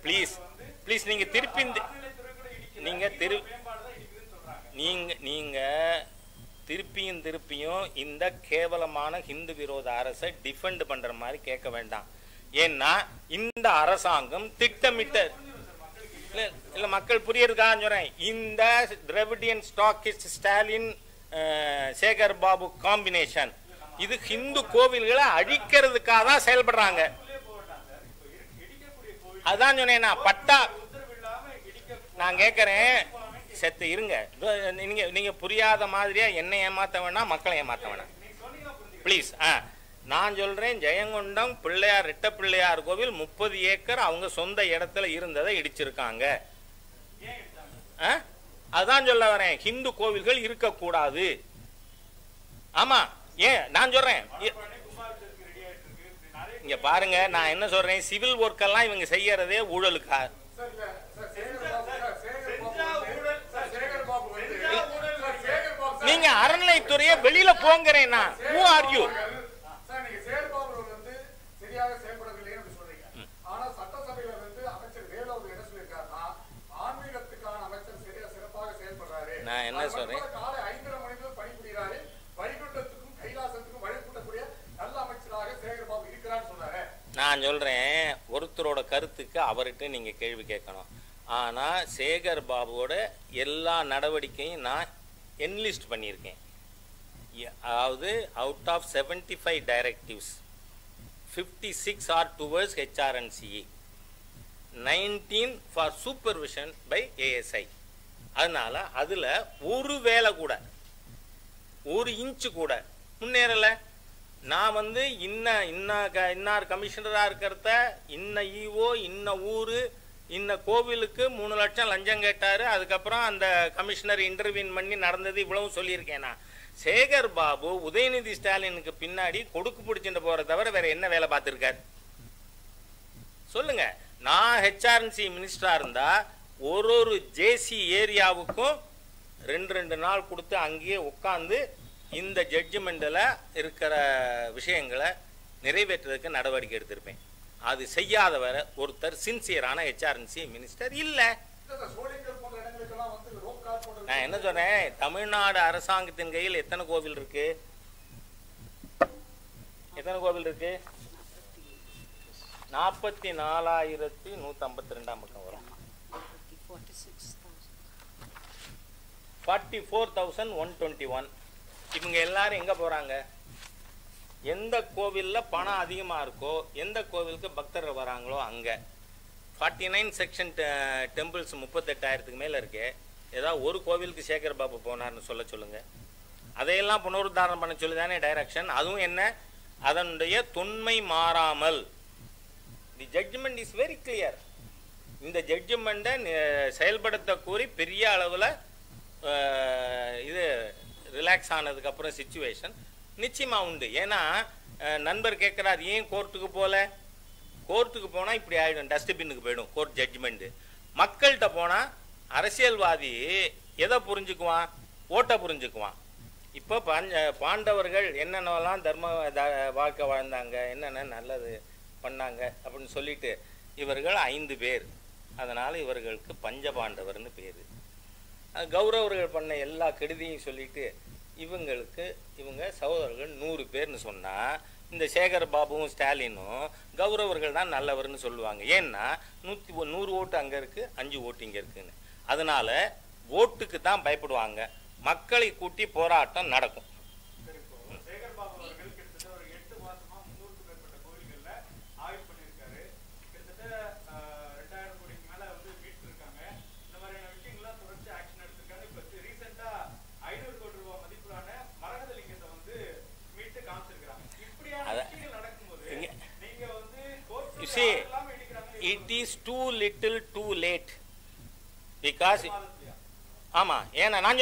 ப்ளீஸ் ப்ளீஸ், நீங்க திருப்பி நீங்க திருப்பியும் இந்த கேவலமான ஹிந்து விரோத அரசை டிஃபெண்ட் பண்ற மாதிரி கேட்க வேண்டாம். ஏன்னா இந்த அரசாங்கம் திட்டமிட்ட இல்ல, மக்கள் புரியறதுக்காக சொல்றேன். இந்த Dravidian stockist Stalin Sekar Babu combination இது ஹிந்து கோவில்களை அழிக்கிறதுக்காக தான் செயல்படுறாங்க. அதான் சொன்னேன்னா பட்டா நான் கேட்கறேன், செத்து இருங்க. நீங்க புரியாத மாதிரியா என்னை ஏமாத்த வேணாம், மக்களை ஏமாத்த வேணாம் ப்ளீஸ். நான் சொல்றேன், ஜெயங்கொண்டம் பிள்ளையார் ரெட்ட பிள்ளையார் கோவில் 30 ஏக்கர் அவங்க சொந்த இடத்துல இருந்ததை இடிச்சிருக்காங்க. அதான் சொல்ல வரேன், ஹிந்து கோவில்கள் இருக்கக்கூடாது. ஆமா, ஏன் நான் சொல்றேன், இங்க பாருங்க, நான் என்ன சொல்றேன், சிவில் ஒர்க் எல்லாம் இவங்க செய்யறதே ஊழலுக்கா. நீங்க அறநிலைத்துறையை வெளியில போங்கிறேன்னா who are you? சொல்கிறேன், ஒருத்தரோட கருத்துக்கு அவர்கிட்ட நீங்கள் கேள்வி கேட்கணும். ஆனால் சேகர் பாபுவோட எல்லா நடவடிக்கையும் நான் என்லிஸ்ட் பண்ணியிருக்கேன். அதாவது out of 75 directives 56 are towards HRNCE, 19 for supervision by ASI. அதனால அதில் ஒரு வேலை கூட, ஒரு இன்ச்சு கூட முன்னேறலை. நான் வந்து இன்னார் கமிஷனராக இருக்கிறத இன்ன ஈஓ இன்ன ஊர் இன்ன கோவிலுக்கு 3 லட்சம் லஞ்சம் கேட்டார், அதுக்கப்புறம் அந்த கமிஷனர் இன்டர்வியூன் பண்ணி நடந்தது இவ்வளவும் சொல்லியிருக்கேன். நான் சேகர் பாபு உதயநிதி ஸ்டாலினுக்கு பின்னாடி கொடுக்கு பிடிச்சிட்டு போகிற தவிர வேற என்ன வேலை பார்த்துருக்காரு சொல்லுங்க. நான் HRNC மினிஸ்டராக இருந்தால் ஒரு ஜேசி ஏரியாவுக்கும் 2 நாள் கொடுத்து அங்கேயே உட்காந்து இந்த ஜட்ஜ்மெண்ட்டில் இருக்கிற விஷயங்களை நிறைவேற்றுறதுக்கு நடவடிக்கை எடுத்திருப்பேன். அது செய்யாதவர ஒருத்தர் சின்சியரான HRNC மினிஸ்டர் இல்லை. நான் என்ன சொல்றேன், தமிழ்நாடு அரசாங்கத்தின் கையில் எத்தனை கோவில் இருக்கு? எத்தனை கோவில் இருக்கு? 44,152 பக்கம் வரும். 44,121. இவங்க எல்லாரும் எங்க போறாங்க? எந்த கோவிலில் பணம் அதிகமாக இருக்கோ, எந்த கோவிலுக்கு பக்தர்கள் வராங்களோ அங்கே. 49 செக்ஷன் டெம்பிள்ஸ் 38,000க்கு மேலே இருக்கு. ஏதாவது ஒரு கோவிலுக்கு சேகர் பாபு போனார்னு சொல்லுங்க. அதையெல்லாம் புனருத்தாரணம் பண்ண சொல்லி தானே டைரக்ஷன். அதுவும் என்ன, அதனுடைய தொன்மை மாறாமல். தி ஜட்ஜ்மெண்ட் இஸ் வெரி கிளியர். இந்த ஜட்ஜ்மெண்ட்டை செயல்படுத்த கூறி பெரிய அளவில் இது ரிலாக்ஸ் ஆனதுக்கப்புறம் சிச்சுவேஷன் நிச்சயமாக உண்டு. ஏன்னா நண்பர் கேட்குறாரு, ஏன் கோர்ட்டுக்கு போகல? கோர்ட்டுக்கு போனால் இப்படி ஆகிடும், டஸ்ட்பின்னுக்கு போயிடும் கோர்ட் ஜட்ஜ்மெண்ட்டு. மக்கள்கிட்ட போனால் அரசியல்வாதி எதை புரிஞ்சுக்குவான்? ஓட்டை புரிஞ்சுக்குவான். இப்போ பாண்டவர்கள் என்னென்னலாம் தர்ம வாழ்க்கை வாழ்ந்தாங்க, என்னென்ன நல்லது பண்ணாங்க அப்படின்னு சொல்லிட்டு இவர்கள் 5 பேர், அதனால் இவர்களுக்கு பஞ்சபாண்டவர்னு பேர். கௌரவர்கள் பண்ண எல்லா கெடுதியும் சொல்லிட்டு இவங்க சகோதரர்கள் 100 பேர்னு சொன்னால் இந்த சேகர் பாபுவும் ஸ்டாலினும் கௌரவர்கள் தான் நல்லவர்னு சொல்லுவாங்க. ஏன்னா 100 ஓட்டு அங்கே இருக்குது, 5 ஓட்டு இங்கே இருக்குன்னு. அதனால ஓட்டுக்கு தான் பயப்படுவாங்க. மக்களை கூட்டி போராட்டம் நடக்கும். See, it is too little too late because ஆமாம். ஏன்னா நான்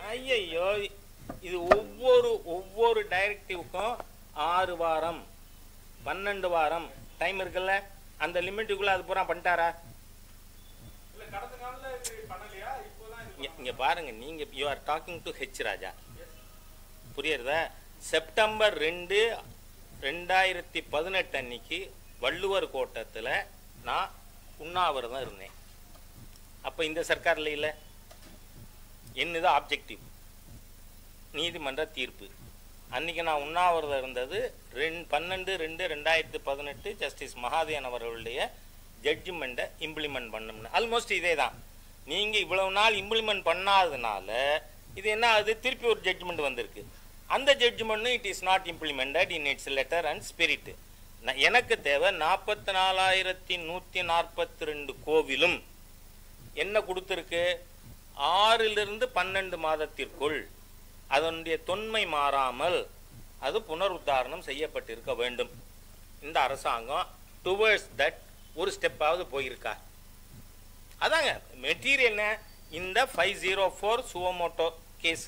ஐயோ, இது ஒவ்வொரு டைரக்டிவுக்கும் 6 வாரம் 12 வாரம் டைம் இருக்குல்ல. அந்த லிமிட்டுக்குள்ள அது பூரா பண்ணிட்டாரா? இங்க பாருங்க, நீங்க you are talking to H Raja, புரியுறதா? செப்டம்பர் 2, 2018 அன்னைக்கு வள்ளுவர் கோட்டத்தில் நான் உண்ணாவிரதம் இருந்தேன். அப்போ இந்த சர்க்காரில் இல்லை. என்னது ஆப்ஜெக்டிவ் நீதிமன்ற தீர்ப்பு. அன்றைக்கி நான் உண்ணாவிரதம் இருந்தது 12/2/2018 ஜஸ்டிஸ் மகாதேவன் அவர்களுடைய ஜட்ஜ்மெண்ட்டை இம்ப்ளிமெண்ட் பண்ணணும்னு. ஆல்மோஸ்ட் இதே தான். நீங்கள் இவ்வளவு நாள் இம்ப்ளிமெண்ட் பண்ணாததுனால இது என்ன ஆகுது, திருப்பி ஒரு ஜட்ஜ்மெண்ட் வந்திருக்கு. அந்த ஜட்ஜ்மெண்ட்டும் it is not implemented in its letter and spirit. எனக்கு தேவை 44,142 கோவிலும் என்ன கொடுத்துருக்கு, 6 to 12 மாதத்திற்குள் அதனுடைய தொன்மை மாறாமல் அது புனருத்தாரணம் செய்யப்பட்டிருக்க வேண்டும். இந்த அரசாங்கம் டுவர்ட்ஸ் தட் ஒரு ஸ்டெப்பாவது போயிருக்கா? அதாங்க மெட்டீரியல். இந்த 504 சுவமோட்டோ கேஸ்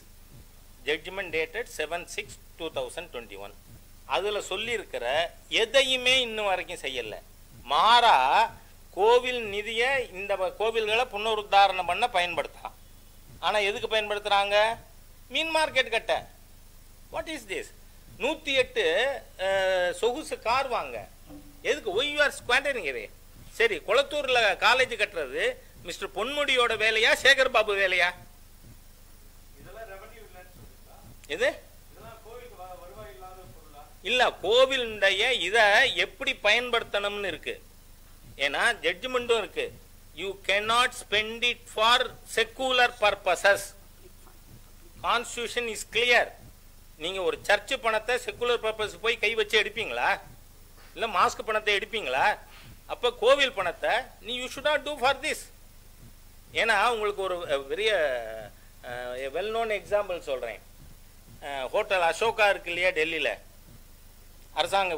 ஜட்ஜ்மெண்ட் டேட்டட் 7/6/2021 அதில் சொல்லியிருக்கிற எதையுமே இன்னும் வரைக்கும் செய்யலை. மாறா கோவில் நிதியை இந்த கோவில்களை புனருத்தாரணம் பண்ண பயன்படுத்தலாம். ஆனால் எதுக்கு பயன்படுத்துகிறாங்க? மீன் மார்க்கெட் கட்ட. What is this? 108 சொகுசு கார் வாங்க. எதுக்கு? ஒய் யூ ஆர் ஸ்குவாண்டரிங் இவே. சரி, குளத்தூரில் காலேஜ் கட்டுறது மிஸ்டர் பொன்முடியோட வேலையா, சேகர் பாபு வேலையா? எது இல்லை கோவிலுடைய இதை எப்படி பயன்படுத்தணும்னு இருக்கு. ஏன்னா ஜட்ஜ்மெண்ட்டும் இருக்கு. You cannot spend it for secular purposes. Constitution is clear. நீங்க ஒரு சர்ச் பணத்தை செக்குலர் பர்பஸ் போய் கை வச்சு எடுப்பீங்களா? இல்லை மாஸ்க் பணத்தை எடுப்பீங்களா? அப்போ கோவில் பணத்தை you should not do for this. ஏன்னா உங்களுக்கு ஒரு பெரிய வெல் நோன் எக்ஸாம்பிள் சொல்கிறேன். ஹோட்டல் அசோகா இருக்கு இல்லையா டெல்லியில், அரசாங்க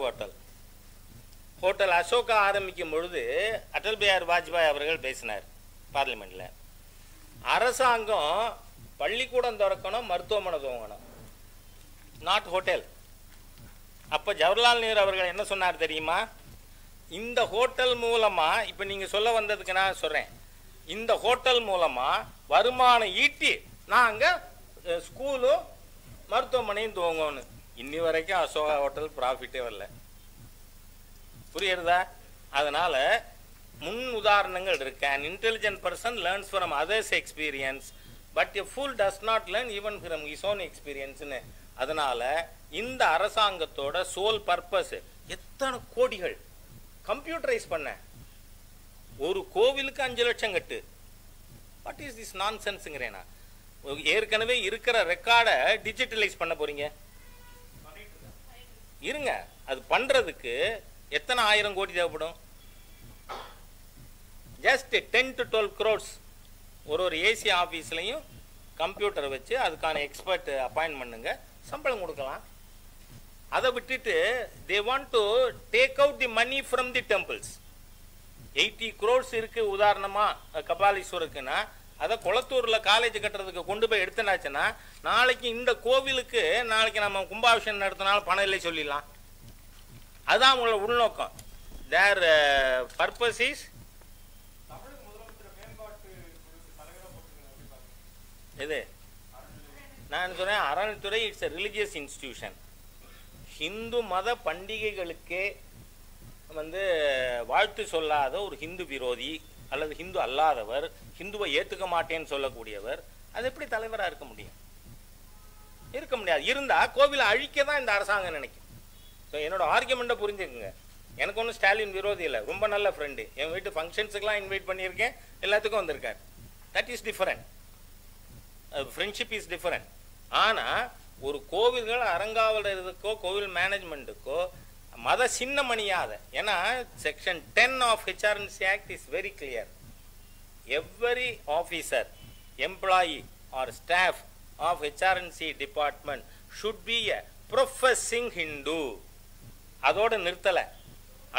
ஹோட்டல் அசோகா ஆரம்பிக்கும் பொழுது அடல் பிஹாரி வாஜ்பாய் அவர்கள் பேசினார் பார்லிமெண்ட்டில். அரசாங்கம் பள்ளிக்கூடம் திறக்கணும், மருத்துவமனை துவங்கணும், நாட் ஹோட்டல். அப்போ ஜவஹர்லால் நேரு அவர்கள் என்ன சொன்னார் தெரியுமா? இந்த ஹோட்டல் மூலமாக, இப்போ நீங்கள் சொல்ல வந்ததுக்கு நான் சொல்கிறேன், இந்த ஹோட்டல் மூலமாக வருமானம் ஈட்டி நாங்கள் ஸ்கூலும் மருத்துவமனையும் துவங்கணும். இன்னி வரைக்கும் அசோகா ஹோட்டல் ப்ராஃபிட்டே வரல. புரியுறதா? அதனால முன் உதாரணங்கள் இருக்கு. an intelligent person learns from others experience but a fool does not learn even from his own experience. அதனால இந்த அரசாங்கத்தோட சோல் பர்பஸ் எத்தனை கோடிகள் கம்ப்யூட்டரைஸ் பண்ண, ஒரு கோவிலுக்கு 5 லட்சம் கட்டு. வாட் இஸ் திஸ் நான்சென்ஸ்ங்கிறேனா? ஏற்கனவே இருக்கிற ரெக்கார்டை டிஜிட்டலைஸ் பண்ண போறீங்க. இருங்க, அது பண்றதுக்கு எத்தனை 1000 கோடி தேவைப்படும்? Just 10 to 12 crores. ஒரு ஏசி ஆஃபீஸ்லையும் கம்ப்யூட்டரை வச்சு அதுக்கான எக்ஸ்பர்ட் அப்பாயின்ட் பண்ணுங்க, சம்பளம் கொடுக்கலாம். அதை விட்டுட்டு they want to take out the money from the temples. 80 crores இருக்கு உதாரணமா கபாலீஸ்வருக்குன்னா, அதை குளத்தூர்ல காலேஜ் கட்டுறதுக்கு கொண்டு போய் எடுத்துனாச்சுன்னா நாளைக்கு இந்த கோவிலுக்கு நாளைக்கு நம்ம கும்பாபிஷேகம் நடத்தினாலும் பணம் இல்லை சொல்லிடலாம். அதுதான் அவங்களோட உள்நோக்கம். தேர் பர்பஸ் இஸ் இது. நான் சொல்றேன், அறநிலைத்துறை it's a religious institution. Hindu மத பண்டிகைகளுக்கே வாழ்த்து சொல்லாத ஒரு ஹிந்து விரோதி அல்லது ஹிந்து அல்லாதவர், ஹிந்துவை ஏற்றுக்க மாட்டேன்னு சொல்லக்கூடியவர், அது எப்படி தலைவராக இருக்க முடியும்? இருக்க முடியாது. இருந்தா கோவிலை அழிக்க தான் இந்த அரசாங்கம் நினைக்கும். ஸோ என்னோட ஆர்கியூமெண்ட்டை புரிஞ்சுக்குங்க. எனக்கு ஒன்றும் ஸ்டாலின் விரோதி இல்லை, ரொம்ப நல்ல ஃப்ரெண்டு. என் வீட்டு ஃபங்க்ஷன்ஸுக்கெல்லாம் இன்வைட் பண்ணியிருக்கேன், எல்லாத்துக்கும் வந்திருக்கார். That is different. Friendship is different. ஆனால் ஒரு கோவில்கள் அறங்காவலருக்கோ கோவில் மேனேஜ்மெண்ட்டுக்கோ மத சின்னமணியாத, ஏன்னா section 10 of HRNC Act is very clear. Every officer, employee or staff of HRNC department should be a professing Hindu. அதோட நிறுத்தல,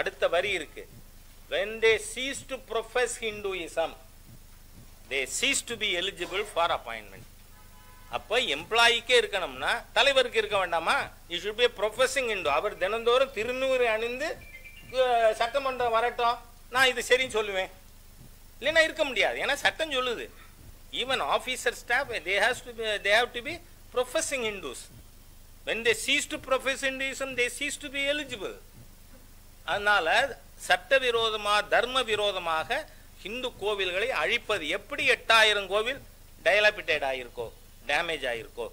அடுத்த வரி இருக்கு. When they cease to profess Hinduism, they cease to be eligible for appointment. அப்போ எம்ப்ளாயிக்கே இருக்கணும்னா தலைவருக்கு இருக்க வேண்டாமா? You should be professing Hindu. அவர் தினந்தோறும் திருநூறு அணிந்து சட்டமன்றம் வரட்டும், நான் இது சரின்னு சொல்லுவேன். இல்லைன்னா இருக்க முடியாது. ஏன்னா சட்டம் சொல்லுது, even officer staff they have to be professing Hindus. When they cease to profess Hinduism, they cease to be eligible. அதனால சட்டவிரோதமாக தர்ம விரோதமாக ஹிந்து கோவில்களை அழிப்பது எப்படி 8000 கோவில் டைலாபிட்டேட் ஆகிருக்கோ, டேமேஜ் ஆகிருக்கோ.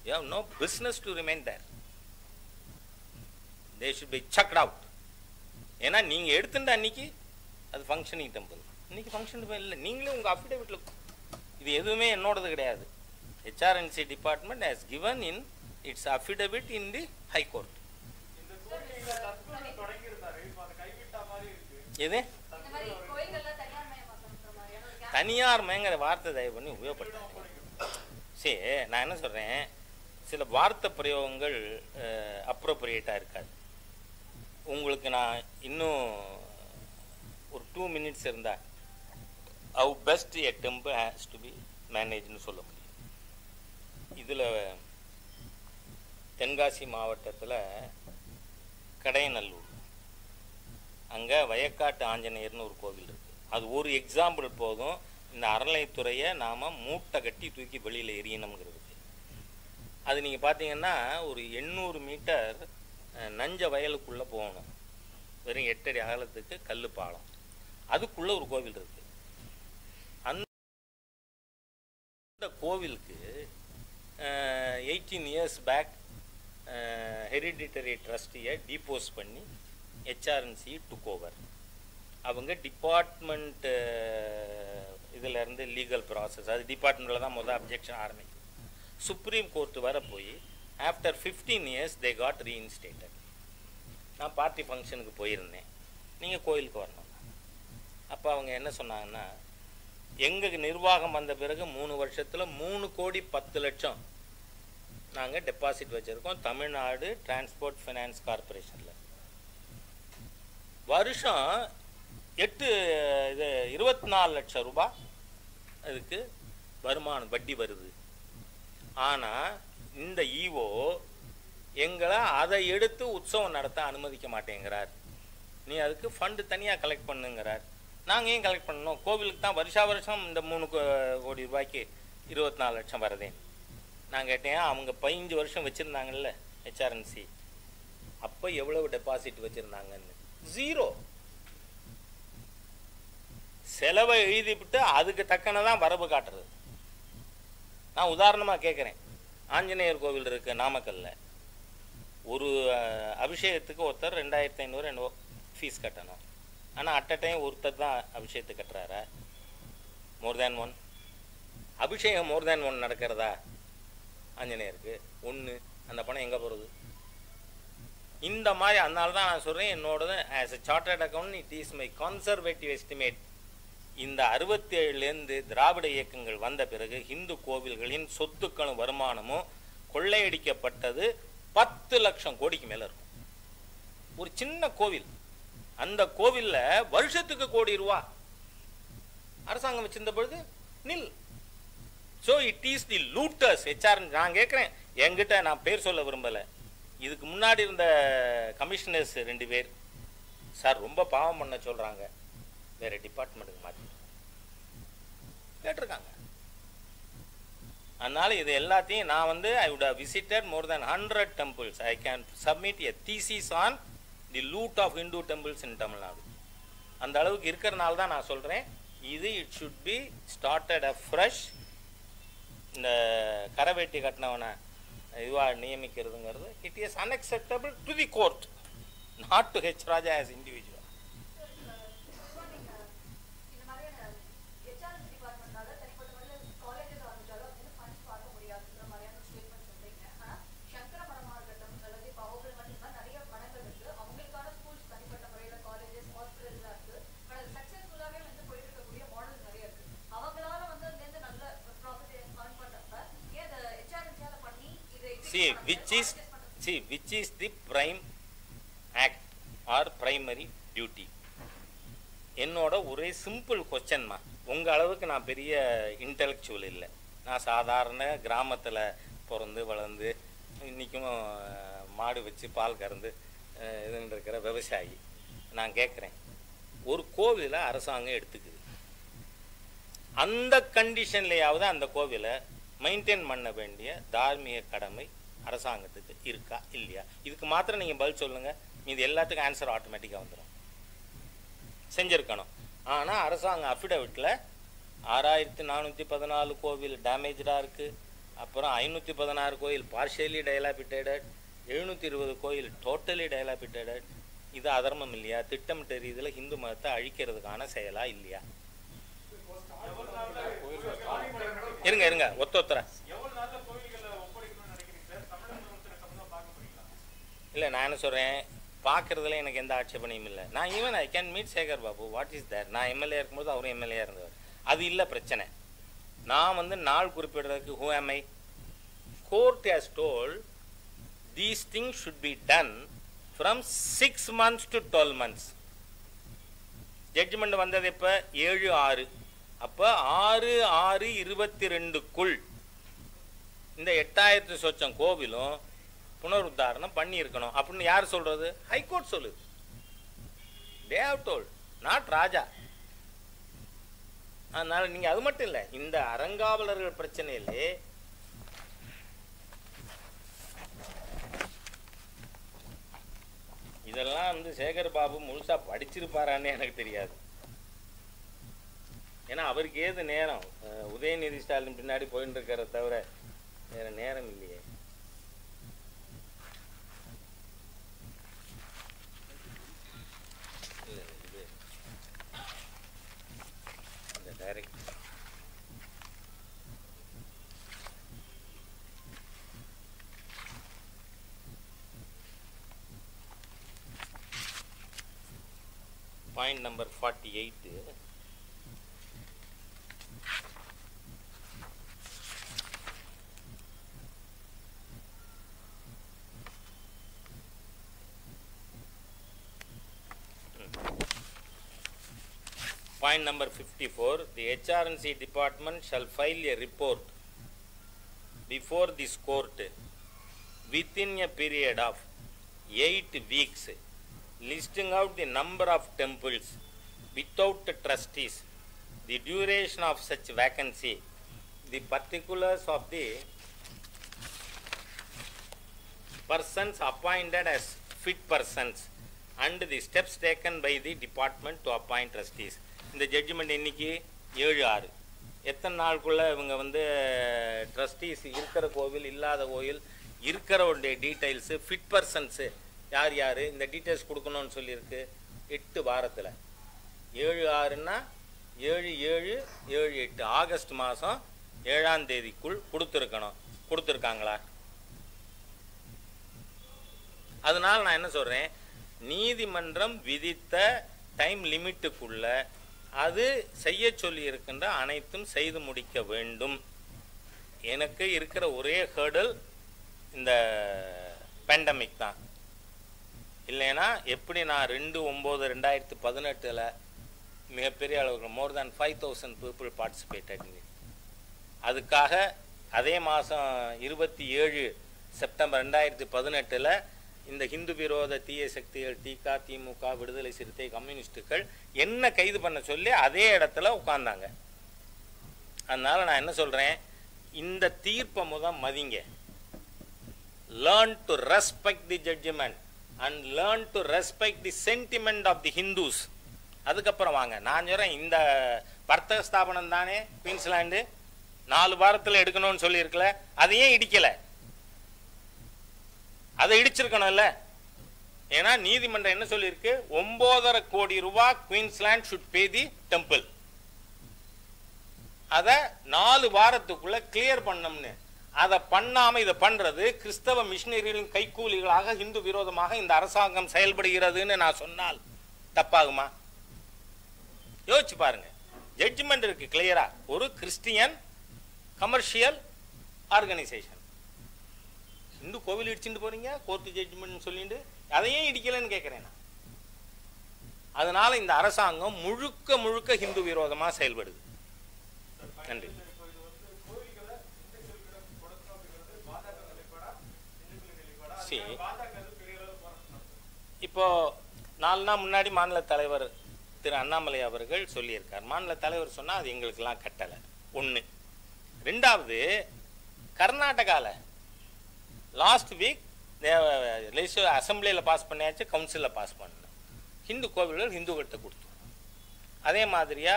You have no business to remain there. They should be chucked out. ஏன்னா நீங்கள் எடுத்துட்ட அன்னைக்கு அது ஃபங்க்ஷனிங் டெம்பிள், இன்னைக்கு ஃபங்க்ஷன் இல்லை. நீங்களே உங்கள் அஃபிடேவிட்டில் இது எதுவுமே என்னோடது கிடையாது. HRNC department has given in its affidavit in the High Court. எது தனியார் மேங்கிற வார்த்தை தயவு பண்ணி உபயோகப்படுத்தாங்க. சரி, நான் என்ன சொல்கிறேன், சில வார்த்தை பிரயோகங்கள் அப்ரோப்ரியேட்டாக இருக்காது. உங்களுக்கு நான் இன்னும் ஒரு 2 minutes இருந்தால் how best a temple has to be managedனு சொல்ல முடியும். இதில் தென்காசி மாவட்டத்தில் கடையநல்லூர், அங்கே வயக்காட்டு ஆஞ்சநேயர்னு ஒரு கோவில் இருக்குது. அது ஒரு எக்ஸாம்பிள் போதும், இந்த அறநிலைத்துறையை நாம் மூட்டை கட்டி தூக்கி வெளியில் எரியணுங்கிறது. அது நீங்கள் பார்த்தீங்கன்னா ஒரு 800 மீட்டர் நஞ்ச வயலுக்குள்ளே போகணும், வெறும் 8 அடி அகலத்துக்கு கல் பாலம், அதுக்குள்ளே ஒரு கோவில் இருக்குது. அந்த கோவிலுக்கு 18 years பேக் ஹெரிடிட்டரி ட்ரஸ்டியை டீபோஸ் பண்ணி ஹெச்ஆர்என்சி டுக் ஓவர். அவங்க டிபார்ட்மெண்ட்டு இதிலேருந்து லீகல் ப்ராசஸ், அது டிபார்ட்மெண்ட்டில் தான் முதல் அப்ஜெக்ஷன் ஆரம்பிக்கும். சுப்ரீம் கோர்ட்டு வர போய் after 15 years they got reinstated. நான் பார்ட்டி ஃபங்க்ஷனுக்கு போயிருந்தேன், நீங்கள் கோயிலுக்கு வரணும். அப்போ அவங்க என்ன சொன்னாங்கன்னா, எங்களுக்கு நிர்வாகம் வந்த பிறகு 3 வருஷத்தில் 3,10,00,000 நாங்கள் டெபாசிட் வச்சுருக்கோம் தமிழ்நாடு டிரான்ஸ்போர்ட் ஃபைனான்ஸ் கார்பரேஷனில். வருஷம் 24 லட்சம் ரூபாய் அதுக்கு வருமானம் வட்டி வருது. ஆனால் இந்த ஈவோ எங்களை அதை எடுத்து உற்சவம் நடத்த அனுமதிக்க மாட்டேங்கிறார். நீ அதுக்கு ஃபண்டு தனியாக கலெக்ட் பண்ணுங்கிறார். நாங்கள் ஏன் கலெக்ட் பண்ணணும்? கோவிலுக்கு தான் வருஷா வருஷம் இந்த 3 கோடி ரூபாய்க்கு 24 லட்சம் வருதே. நான் கேட்டேன், அவங்க 15 வருஷம் வச்சுருந்தாங்கல்ல ஹெச்ஆர்என்சி, அப்போ எவ்வளவு டெபாசிட் வச்சுருந்தாங்கன்னு. 0. செலவை எழுதிவிட்டு அதுக்கு தக்கனதான் வரவு காட்டுறது. நான் உதாரணமாக கேட்குறேன், ஆஞ்சநேயர் கோவில் இருக்கு நாமக்கல்ல, ஒரு அபிஷேகத்துக்கு ஒருத்தர் 2,500 என்னவோ ஃபீஸ் கட்டணும். ஆனால் அட் அ டைம் ஒருத்தர் தான் அபிஷேகத்துக்கு கட்டுறாரா? மோர் தேன் ஒன் அபிஷேகம் மோர் தேன் ஒன் நடக்கிறதா? ஆஞ்சநேயருக்கு ஒன்று, அந்த பணம் எங்கே போகிறது? இந்த மாதிரி. அதனால தான் நான் சொல்கிறேன், என்னோடது as a chartered account it is my conservative estimate. இந்த 67லேருந்து திராவிட இயக்கங்கள் வந்த பிறகு இந்து கோவில்களின் சொத்துக்களும் வருமானமும் கொள்ளையடிக்கப்பட்டது 10 லட்சம் கோடிக்கு மேலே இருக்கும். ஒரு சின்ன கோவில், அந்த கோவிலில் வருஷத்துக்கு கோடி ரூபா அரசாங்கம் வச்சிருந்த பொழுது நில். So it is the லூட்டர்ஸ் HR. நான் கேட்குறேன், என்கிட்ட நான் பேர் சொல்ல விரும்பலை, இதுக்கு முன்னாடி இருந்த கமிஷனர்ஸ் 2 பேர் சார் ரொம்ப பாவம் பண்ண சொல்கிறாங்க, வேறு டிபார்ட்மெண்ட்டுக்கு மாற்றி கேட்டிருக்காங்க. அதனால் இது எல்லாத்தையும் நான் வந்து I would have visited more than 100 temples. I can submit a thesis on the loot of Hindu temples in Tamil Nadu. அந்த அளவுக்கு இருக்கிறனால தான் நான் சொல்கிறேன், இது it should be started a fresh. இந்த கரவேட்டி கட்டினவனை இதுவாக நியமிக்கிறதுங்கிறது it is unacceptable to the court, not to H Raja as individual. Which is the prime act or primary duty? என்னோட ஒரே சிம்பிள் கொஸ்டின்மா. உங்கள் அளவுக்கு நான் பெரிய இன்டெலெக்சுவல் இல்லை, நான் சாதாரண கிராமத்தில் பிறந்து வளர்ந்து இன்றைக்கும் மாடு வச்சு பால் கறந்து இதுன்னு இருக்கிற விவசாயி. நான் கேட்குறேன், ஒரு கோவிலை அரசாங்கம் எடுத்துக்குது, அந்த கண்டிஷன்லையாவது அந்த கோவிலை மெயின்டைன் பண்ண வேண்டிய தார்மீக கடமை அரசாங்கத்துக்கு இருக்கா இல்லையா? இதுக்கு மாத்திரம் நீங்கள் பதில் சொல்லுங்கள், இது எல்லாத்துக்கும் ஆன்சர் ஆட்டோமேட்டிக்காக வந்துடும். செஞ்சுருக்கணும். ஆனால் அரசாங்கம் அஃபிடவிட்டில் 6,414 கோவில் டேமேஜாக இருக்குது, அப்புறம் 516 கோயில் பார்ஷியலி டைலாபிட்டேடட், 720 கோயில் டோட்டலி டைலாபிட்டேடட். இது அதர்மம் இல்லையா? திட்டமிட்ட ரீதியில் இந்து மதத்தை அழிக்கிறதுக்கான செயலா இல்லையா? இருங்க ஒத்தொத்தர இல்லை, நான் என்ன சொல்கிறேன், பார்க்குறதுல எனக்கு எந்த ஆட்சேபனையும் இல்லை. நான் even I can meet Sekar Babu, what is there. நான் எம்எல்ஏ இருக்கும்போது அவரும் எம்எல்ஏ இருந்தவர், அது இல்லை பிரச்சனை. நான் வந்து நாள் குறிப்பிடுறதுக்கு who am I? Court has told these things should be done from 6 months to 12 months. Judgement வந்தது இப்போ 7/6. அப்போ 6/6/22க்குள் இந்த 8,000 சொச்சம் கோவிலும் புனருத்தாரணம் பண்ணியிருக்கணும் அப்படின்னு யார் சொல்றது? ஹைகோர்ட் சொல்லுது. தே ஹவ் டோல்ட், நாட் ராஜா. அதனால நீங்க அது மட்டும் இல்லை, இந்த அறங்காவலர்கள் பிரச்சனையிலே இதெல்லாம் வந்து சேகர் பாபு முழுசா படிச்சிருப்பாரான்னு எனக்கு தெரியாது. ஏன்னா அவருக்கு ஏது நேரம், உதயநிதி ஸ்டாலின் பின்னாடி போயிட்டு இருக்கிறத தவிர வேற நேரம் இல்லையே. Point number 48. Point number 54, the HRNC department shall file a report before this court within a period of 8 weeks, listing out the number of temples without trustees, the duration of such vacancy, the particulars of the persons appointed as fit persons, and the steps taken by the department to appoint trustees. இந்த judgement இன்னைக்கு 7/6. எத்தனை நாளுக்குள்ள இவங்க வந்து trustees இருக்கிற கோவில் இல்லாத கோவில் இருக்கிறவருடைய டீட்டெயில்ஸு ஃபிட் பர்சன்ஸு யார் யார் இந்த டீட்டெயில்ஸ் கொடுக்கணும்னு சொல்லியிருக்கு 8 வாரத்தில். 7/6ன்னா 7/7/7/8 ஆகஸ்ட் மாதம் 7ஆம் தேதிக்குள் கொடுத்துருக்கணும். கொடுத்துருக்காங்களா? அதனால் நான் என்ன சொல்கிறேன், நீதிமன்றம் விதித்த டைம் லிமிட்டுக்குள்ள அது செய்ய சொல்லி இருக்கின்ற அனைத்தும் செய்து முடிக்க வேண்டும். எனக்கு இருக்கிற ஒரே ஹேர்டல் இந்த பேண்டமிக் தான். இல்லைன்னா எப்படி நான் 2/9/2018 மிகப்பெரிய அளவுக்கு மோர் தேன் 5,000 பீப்புள் பார்ட்டிசிபேட்டட். அதுக்காக அதே மாதம் 27 செப்டம்பர் 2018 இந்த ஹிந்து விரோத தீய சக்திகள் திக, திமுக, விடுதலை சிறுத்தை, கம்யூனிஸ்டுகள் என்ன கைது பண்ண சொல்லி அதே இடத்துல உட்கார்ந்தாங்க. அதனால நான் என்ன சொல்றேன், இந்த தீர்ப்பை மதிங்க. Learn to respect the judgment and learn to respect the sentiment of the Hindus. அதுக்கப்புறம் வாங்க. நான் சொல்றேன், இந்த வர்த்தக ஸ்தாபனம் தானே குயின்ஸ்லாண்டு 4 வாரத்தில் எடுக்கணும்னு சொல்லி இருக்கல, அதையே இடிக்கல. அதை இடிச்சிருக்கணும்ல. ஏன்னா நீதிமன்றம் என்ன சொல்லியிருக்கு, 9.5 கோடி ரூபாய் Queensland should pay the temple. அதை 4 வாரத்துக்குள்ள கிளியர் பண்ணோம்னு. அதை பண்ணாம இதை பண்றது கிறிஸ்தவ மிஷினரிகளின் கைக்கூலிகளாக இந்து விரோதமாக இந்த அரசாங்கம் செயல்படுகிறதுன்னு நான் சொன்னால் தப்பாகுமா? யோசிச்சு பாருங்க. ஜட்ஜ்மெண்ட் இருக்கு கிளியரா. ஒரு கிறிஸ்டியன் கமர்ஷியல் ஆர்கனைசேஷன் இந்து கோவில் இடிச்சுட்டு போறீங்க கோர்ட்டு ஜட்ஜ்மெண்ட் சொல்லிட்டு அதையே இடிக்கலன்னு கேட்கிறேன். அதனால இந்த அரசாங்கம் முழுக்க முழுக்க ஹிந்து விரோதமா செயல்படுது. நன்றி. இப்போ 4 நாள் முன்னாடி மாநில தலைவர் திரு அண்ணாமலை அவர்கள் சொல்லியிருக்கார். மாநில தலைவர் சொன்னா அது எங்களுக்கெல்லாம் கட்டளை. 1. 2வது, கர்நாடகால லாஸ்ட் வீக் அசம்பிளியில் பாஸ் பண்ணியாச்சு, கவுன்சிலில் பாஸ் பண்ணணும். ஹிந்து கோவில்கள் ஹிந்துக்கிட்ட கொடுத்தோம். அதே மாதிரியா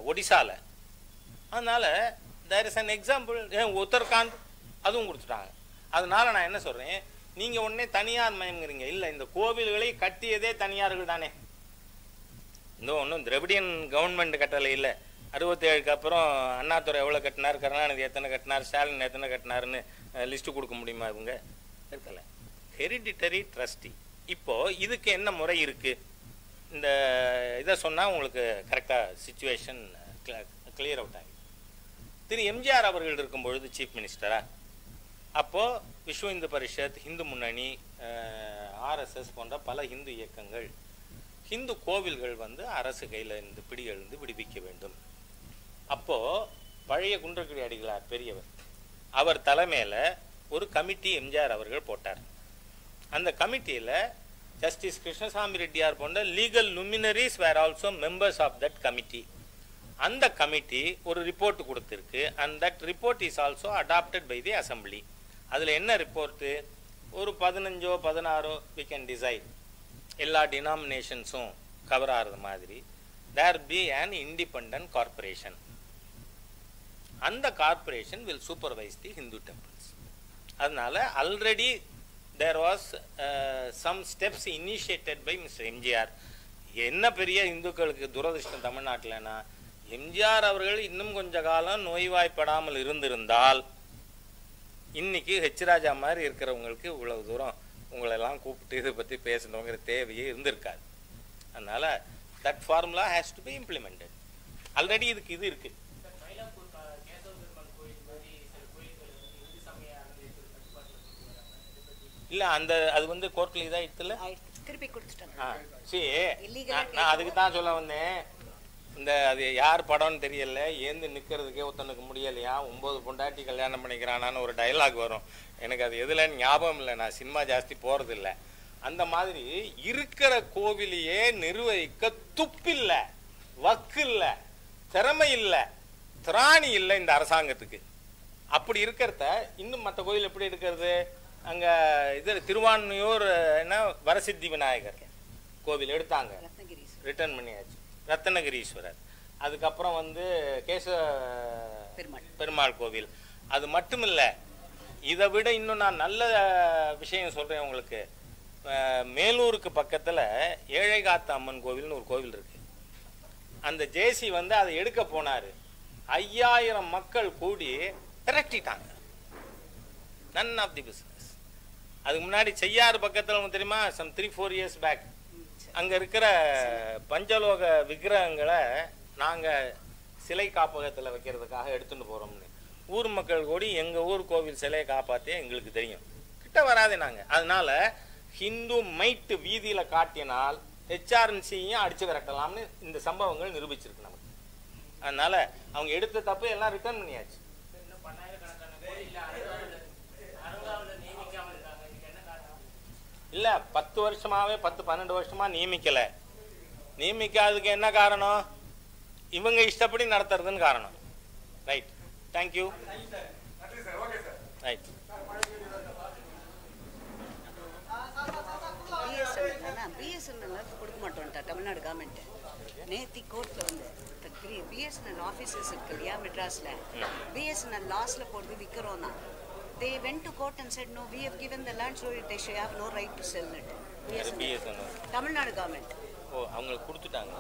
ஒடிசாவில். அதனால there is an example. Uttarakhand அதுவும் கொடுத்துட்டாங்க. அதனால நான் என்ன சொல்றேன், நீங்க உடனே தனியார் மயம்ங்கிறீங்க. இல்லை, இந்த கோவில்களை கட்டியதே தனியார்கள் தானே. இந்த ஒன்றும் திராவிடியன் கவர்மெண்ட் கட்டளை இல்லை. 67க்கு அப்புறம் அண்ணாதுரை எவ்வளோ கட்டினார், கருணாநிதி எத்தனை கட்டினார், ஸ்டாலின் எத்தனை கட்டினாருன்னு லிஸ்ட்டு கொடுக்க முடியுமா? இவங்க இருக்கல. Hereditary trustee. இப்போ இதுக்கு என்ன முறை இருக்கு? இந்த இதை சொன்னால் உங்களுக்கு கரெக்டாக சிச்சுவேஷன் கிளியர் அவுட் ஆகி. திரு எம்ஜிஆர் அவர்கள் இருக்கும் பொழுது சீஃப் மினிஸ்டரா, அப்போது விஸ்வ இந்து பரிஷத், ஹிந்து முன்னணி, ஆர்எஸ்எஸ் போன்ற பல ஹிந்து இயக்கங்கள் ஹிந்து கோவில்கள் அரசு கையில் இருந்து பிடிகளிலிருந்து விடுவிக்க வேண்டும். அப்போது பழைய குன்றக்குடி அடிகளார் பெரியவர் அவர் தலைமையில் ஒரு கமிட்டி எம்ஜிஆர் அவர்கள் போட்டார். அந்த கமிட்டியில் ஜஸ்டிஸ் கிருஷ்ணசாமி ரெட்டியார் போன்ற legal luminaries were also members of that committee. அந்த கமிட்டி ஒரு ரிப்போர்ட் கொடுத்துருக்கு. And that report is also adopted by the assembly. அதில் என்ன ரிப்போர்ட்டு, ஒரு 15 16 we can decide எல்லா டினாமினேஷன்ஸும் கவர் ஆகிறது மாதிரி there be an independent corporation. அந்த corporation will supervise the Hindu temples. அதனால already there was some steps initiated by Mr. MGR. என்ன பெரிய இந்துக்களுக்கு துரதிர்ஷ்டம் தமிழ்நாட்டில்னா, எம்ஜிஆர் அவர்கள் இன்னும் கொஞ்ச காலம் நோய்வாய்ப்படாமல் இருந்திருந்தால் இன்னைக்கு ஹெச் ராஜா மாதிரி இருக்கிறவங்களுக்கு இவ்வளவு தூரம் உங்களெல்லாம் கூப்பிட்டு இதை பற்றி பேசணுங்கிற தேவையே இருந்திருக்காது. அதனால் that formula has to be implemented. Already இதுக்கு இது இருக்குது. இல்லை அந்த அது வந்து கோர்ட்டில் இதாக இடத்துல திருப்பி கொடுத்துட்டாங்க. சரி, நான் அதுக்கு தான் சொல்ல வந்தேன். இந்த அது யார் படம்னு தெரியல, ஏந்து நிற்கிறதுக்கே ஒருத்தனுக்கு முடியலையா, 9 பொண்டாட்டி கல்யாணம் பண்ணிக்கிறானான்னு ஒரு டைலாக் வரும். எனக்கு அது எதுலன்னு ஞாபகம் இல்லை, நான் சினிமா ஜாஸ்தி போகிறதில்ல. அந்த மாதிரி இருக்கிற கோவிலையே நிர்வகிக்க துப்பில்லை, வக்கு இல்லை, திறமை இல்லை, திராணி இல்லை இந்த அரசாங்கத்துக்கு. அப்படி இருக்கிறத இன்னும் மற்ற கோயில் எப்படி இருக்கிறது? அங்கே இது திருவான்மையூர் என்ன வரசித்தி விநாயகர் கோவில் எடுத்தாங்க, ரிட்டர்ன் பண்ணியாச்சு. ரத்னகிரீஸ்வரர், அதுக்கப்புறம் வந்து பெருமாள் கோவில். அது மட்டும் இல்லை, இதை விட இன்னும் நான் நல்ல விஷயம் சொல்கிறேன் உங்களுக்கு. மேலூருக்கு பக்கத்தில் ஏழைகாத்த அம்மன் கோவில்னு ஒரு கோவில் இருக்குது. அந்த ஜேசி வந்து அதை எடுக்க போனார். 5000 மக்கள் கூடி திரட்டிட்டாங்க. None of the business. அதுக்கு முன்னாடி செய்யாறு பக்கத்தில் உங்களுக்கு தெரியுமா, சம் 3-4 இயர்ஸ் பேக் அங்கே இருக்கிற பஞ்சலோக விக்கிரகங்களை நாங்கள் சிலை காப்பகத்தில் வைக்கிறதுக்காக எடுத்துகிட்டு போகிறோம்னு ஊர் மக்கள் கூடி எங்கள் ஊர் கோவில் சிலையை காப்பாற்றே எங்களுக்கு தெரியும், கிட்ட வராதே நாங்கள். அதனால ஹிந்து மைட்டு வீதியில் காட்டினால் ஹெச்ஆர்என்சியும் அடித்து விரட்டலாம்னு இந்த சம்பவங்கள் நிரூபிச்சிருக்கு நமக்கு. அதனால அவங்க எடுத்த தப்பு எல்லாம் ரிட்டர்ன் பண்ணியாச்சு. இல்லை 10 வருஷமாகவே 10-12 வருஷமாக நியமிக்கலை. நியமிக்காததுக்கு என்ன காரணம்? இவங்க இஷ்டப்படி நடத்துறதுன்னு காரணம். Right, thank you. ரைட். பிஎஸ்என்எல் கொடுக்க மாட்டோம்ட்டா தமிழ்நாடு கவர்மெண்ட். நேத்தி கோர்ட்டில் வந்து பிஎஸ்என்எல் ஆஃபீஸர்ஸ் இருக்கு இல்லையா மெட்ராஸில், பிஎஸ்என்எல் லாஸில் போட்டு விற்கிறோன்னா they went to court and said no, we have given the land, so they should have no right to sell it. BSNL. Tamil Nadu government. அவங்களுக்கு கொடுத்துட்டாங்க.